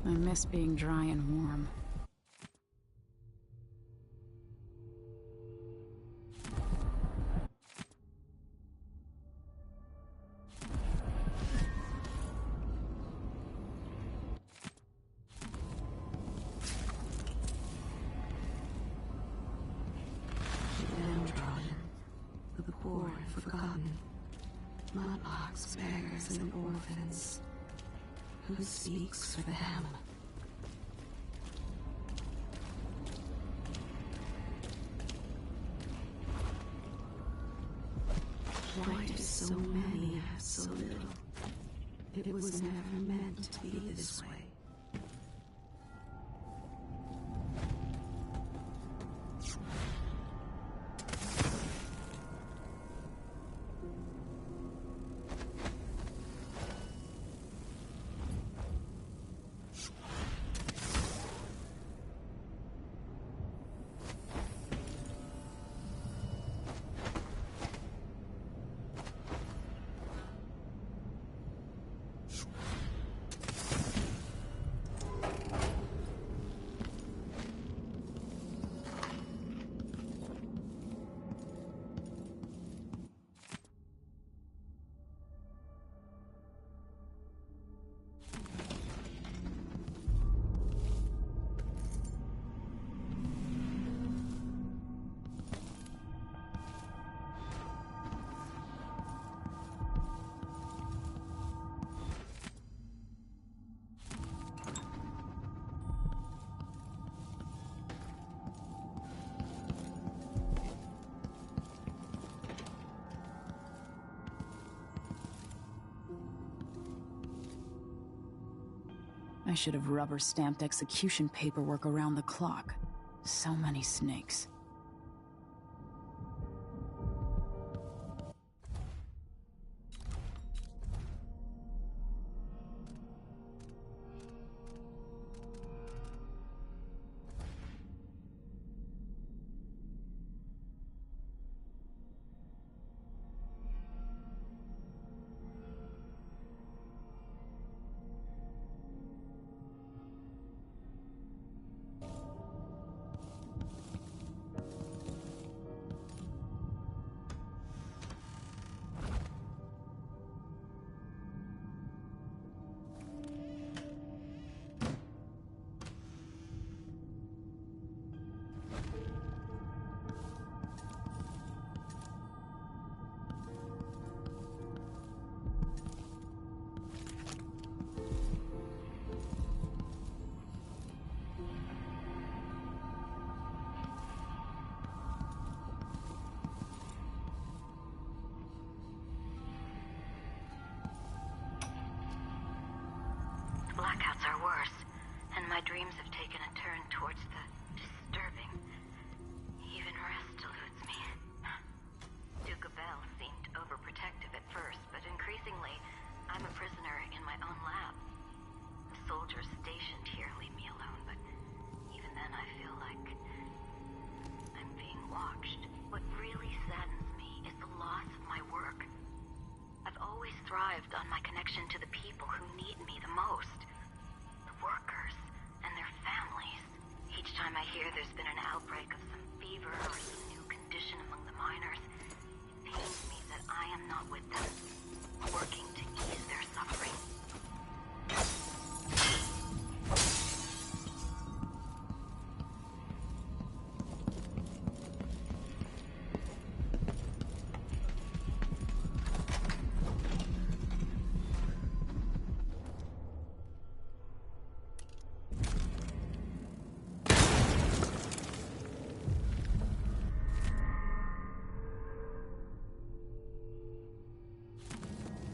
I miss being dry and warm. forgotten. Mudlarks, beggars, and orphans. Who speaks for them? Why do so many have so little? It was never meant to be this way. I should have rubber-stamped execution paperwork around the clock. So many snakes. Blackouts are worse, and my dreams have taken a turn towards the disturbing. Even rest eludes me. Duke Bell seemed overprotective at first, but increasingly, I'm a prisoner in my own lab. The soldiers stationed here leave me alone, but even then I feel like I'm being watched. What really saddens me is the loss of my work. I've always thrived on my connection to the people who need me the most. Workers and their families. Each time I hear there's been an outbreak of some fever or some new condition among the miners, it pains me that I am not with them, working to ease their suffering.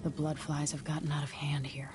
The bloodflies have gotten out of hand here.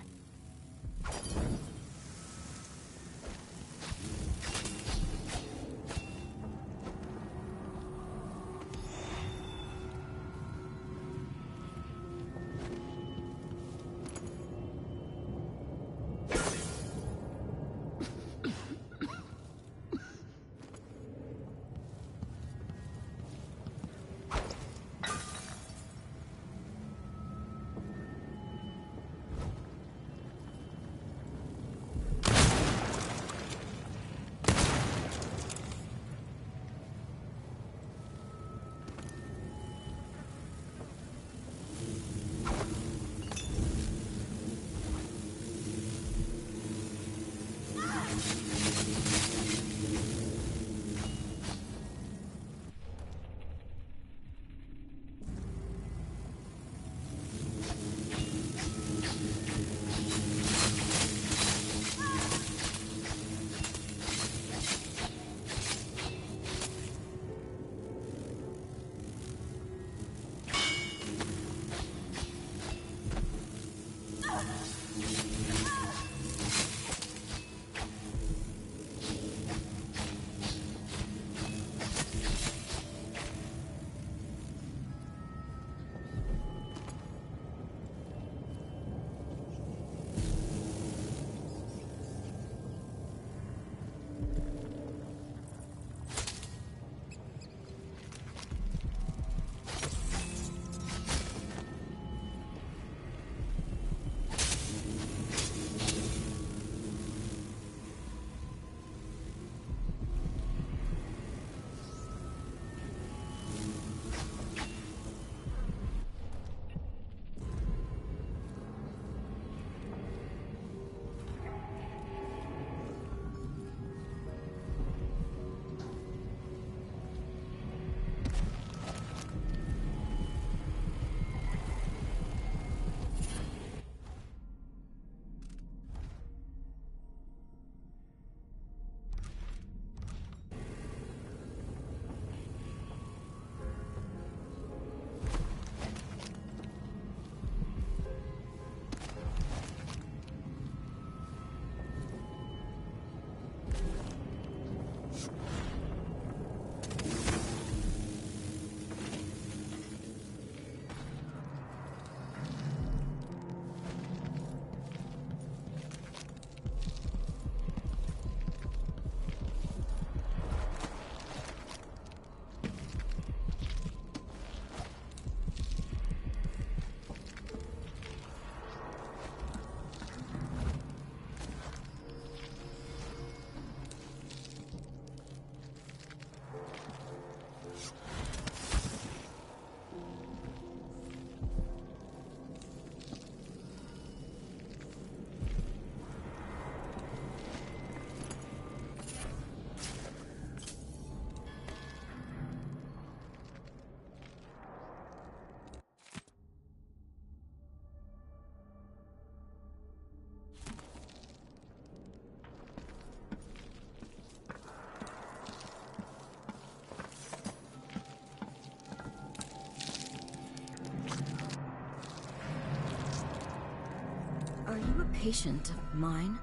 Are you a patient of mine?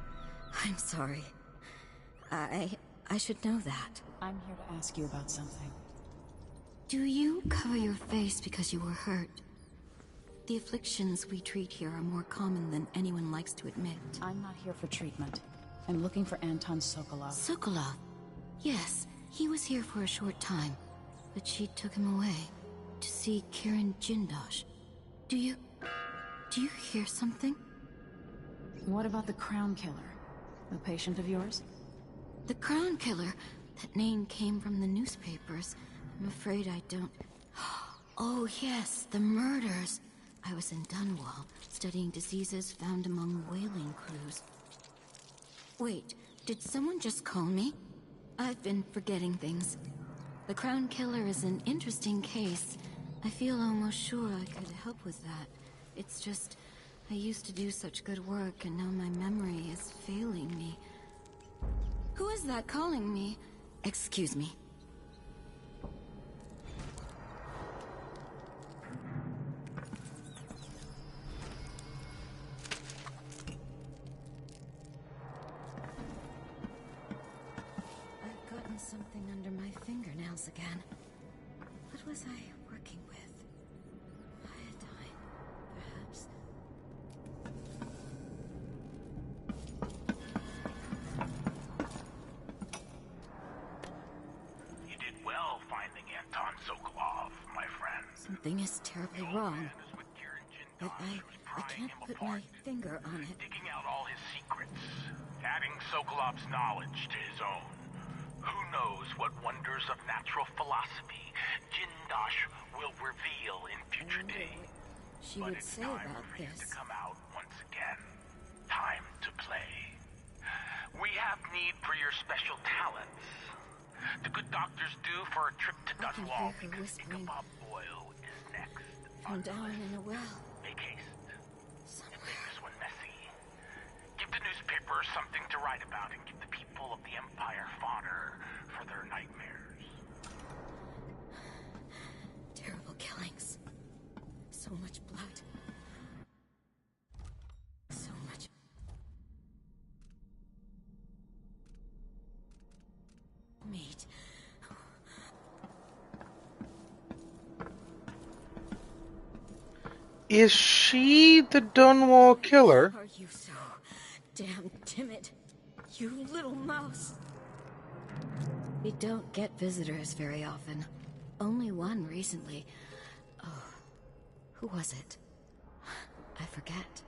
I'm sorry. I should know that. I'm here to ask you about something. Do you cover your face because you were hurt? The afflictions we treat here are more common than anyone likes to admit. I'm not here for treatment. I'm looking for Anton Sokolov. Sokolov? Yes, he was here for a short time, but she took him away to see Kirin Jindosh. Do you hear something? What about the Crown Killer? A patient of yours? The Crown Killer? That name came from the newspapers. I'm afraid I don't... Oh yes, the murders. I was in Dunwall, studying diseases found among whaling crews. Wait, did someone just call me? I've been forgetting things. The Crown Killer is an interesting case. I feel almost sure I could help with that. It's just, I used to do such good work, and now my memory is failing me. Who is that calling me? Excuse me. I've gotten something under my fingernails again. What was I working with? Iodine, perhaps. You did well finding Anton Sokolov, my friend. Something is terribly wrong. But I can't put my finger on it. Digging out all his secrets, adding Sokolov's knowledge to his own. Who knows what wonders of natural philosophy Jindosh will reveal in future days. She would say about this. To come out once again. Time to play. We have need for your special talents. The good doctors do for a trip to Dunwall because Ichabod Boyle is next. From down in a well. Make haste. And make this one messy. Give the newspapers something to write about and give the people of the Empire fodder for their nightmares. Terrible killings. So much blood. So much... meat. Is she the Dunwall killer? Are you so damn timid? You little mouse. We don't get visitors very often. Only one recently. Oh, who was it? I forget.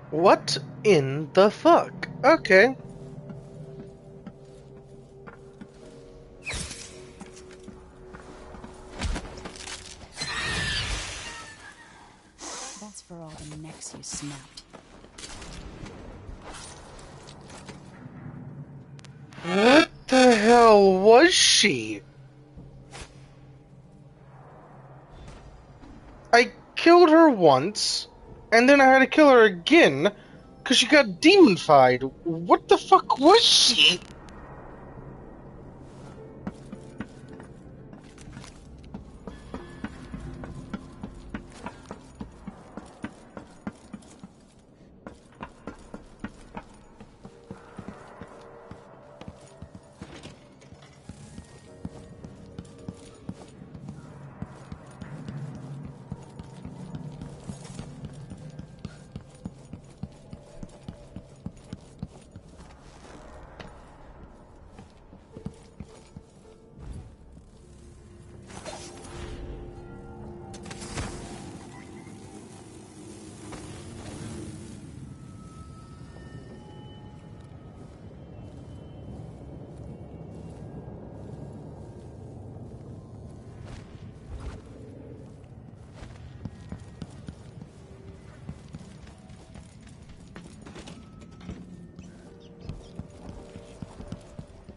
What in the fuck? Okay. That's for all the necks you snapped. hell was she? I killed her once, and then I had to kill her again, because she got demonified. What the fuck was she?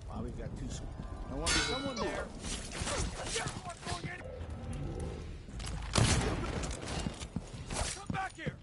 Wow, we've got two. I want someone there. Come back here.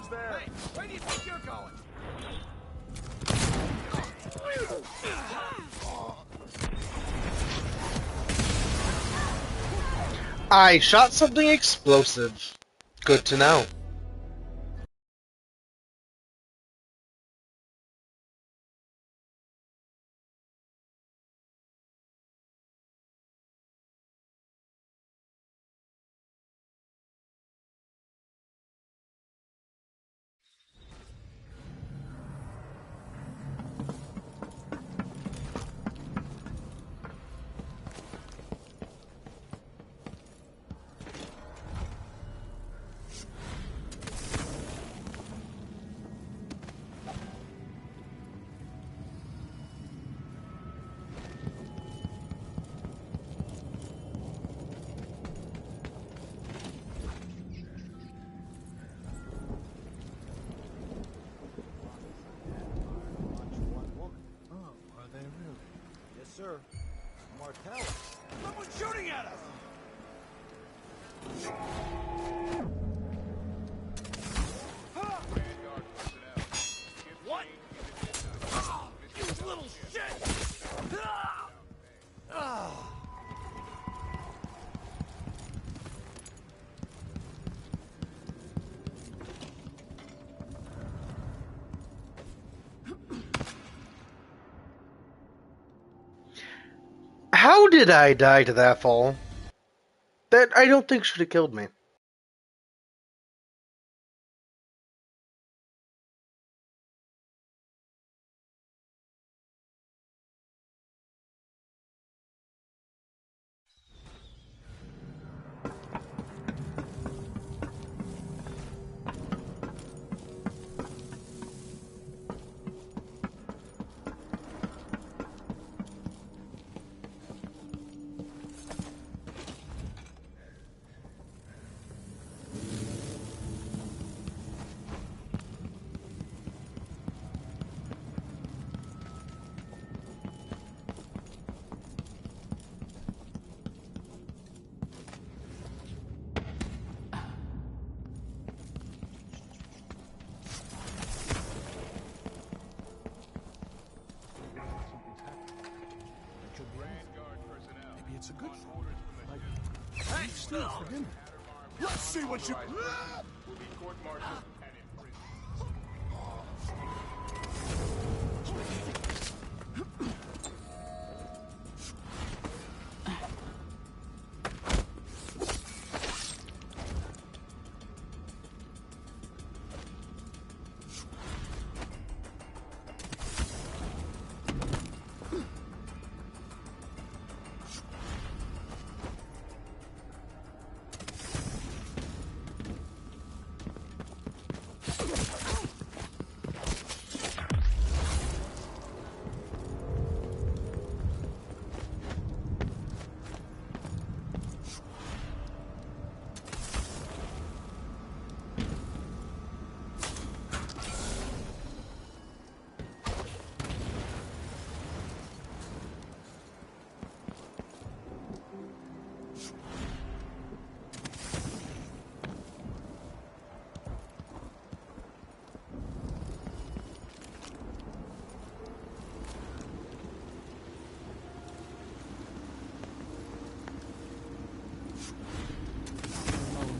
Hey, where do you think you're going? I shot something explosive. Good to know. Sir, Martell. Someone's shooting at us! What? Oh, you little shit! How did I die to that fall? That I don't think should have killed me. Could be anything. Vanguard personnel. Maybe it's a good thing. Orders from the Like, eat steak for dinner. Let's see what you... will be court-martialed and imprisoned.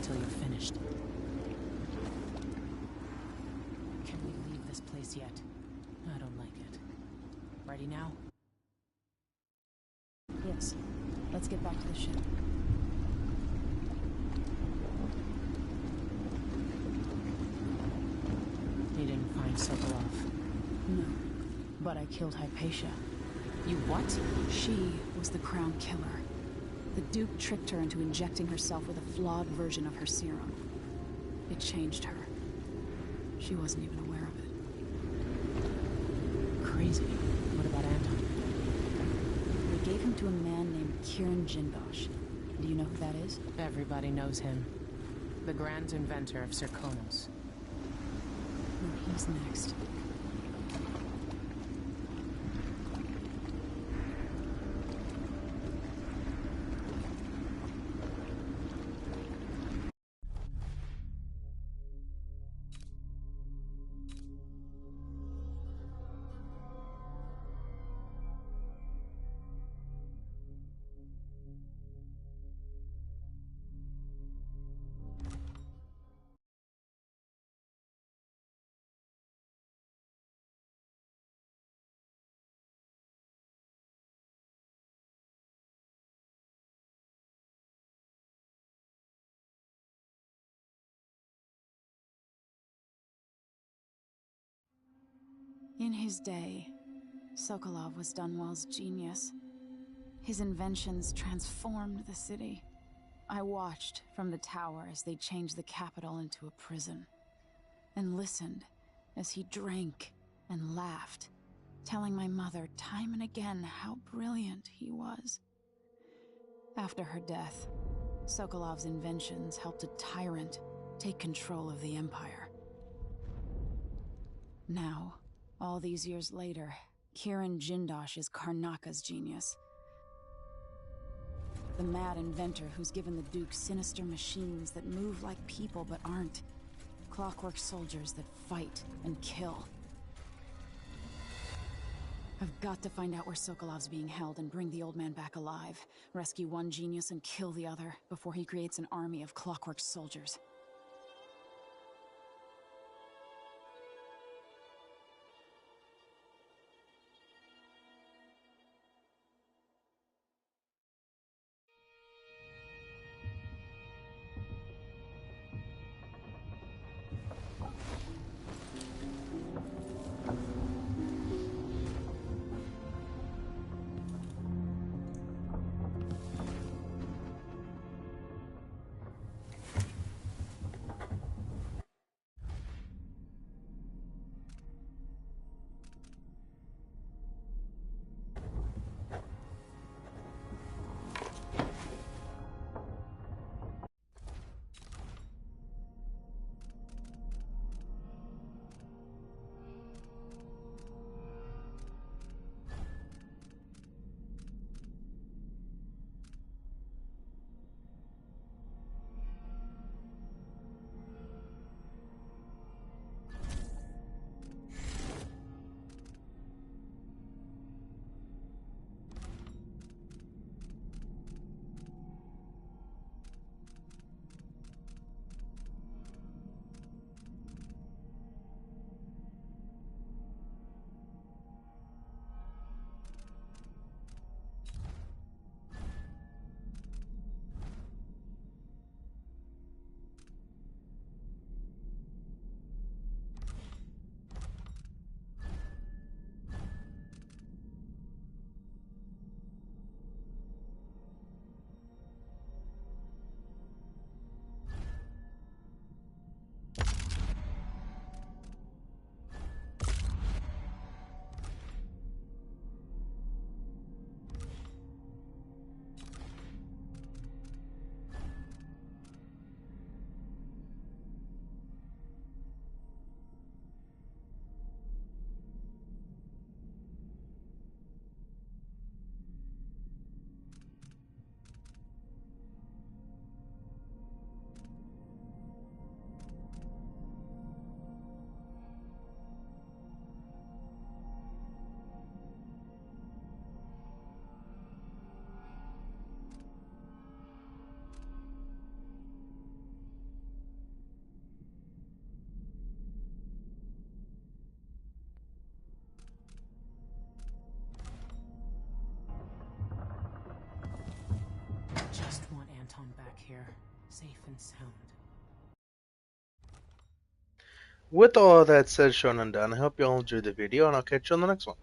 Until you're finished. Can we leave this place yet? I don't like it. Ready now? Yes. Let's get back to the ship. You didn't find Sokolov? No. But I killed Hypatia. You what? She was the Crown Killer. The Duke tricked her into injecting herself with a flawed version of her serum. It changed her. She wasn't even aware of it. Crazy. What about Anton? They gave him to a man named Kieran Jindosh. Do you know who that is? Everybody knows him. The grand inventor of Zirconos. And he's next. In his day, Sokolov was Dunwall's genius. His inventions transformed the city. I watched from the tower as they changed the capital into a prison, and listened as he drank and laughed, telling my mother time and again how brilliant he was. After her death, Sokolov's inventions helped a tyrant take control of the Empire. Now, all these years later, Kieran Jindosh is Karnaka's genius. The mad inventor who's given the Duke sinister machines that move like people but aren't. Clockwork soldiers that fight and kill. I've got to find out where Sokolov's being held and bring the old man back alive. Rescue one genius and kill the other before he creates an army of clockwork soldiers. Anton back here, safe and sound. With all of that said, shown and done, I hope you all enjoyed the video, and I'll catch you on the next one.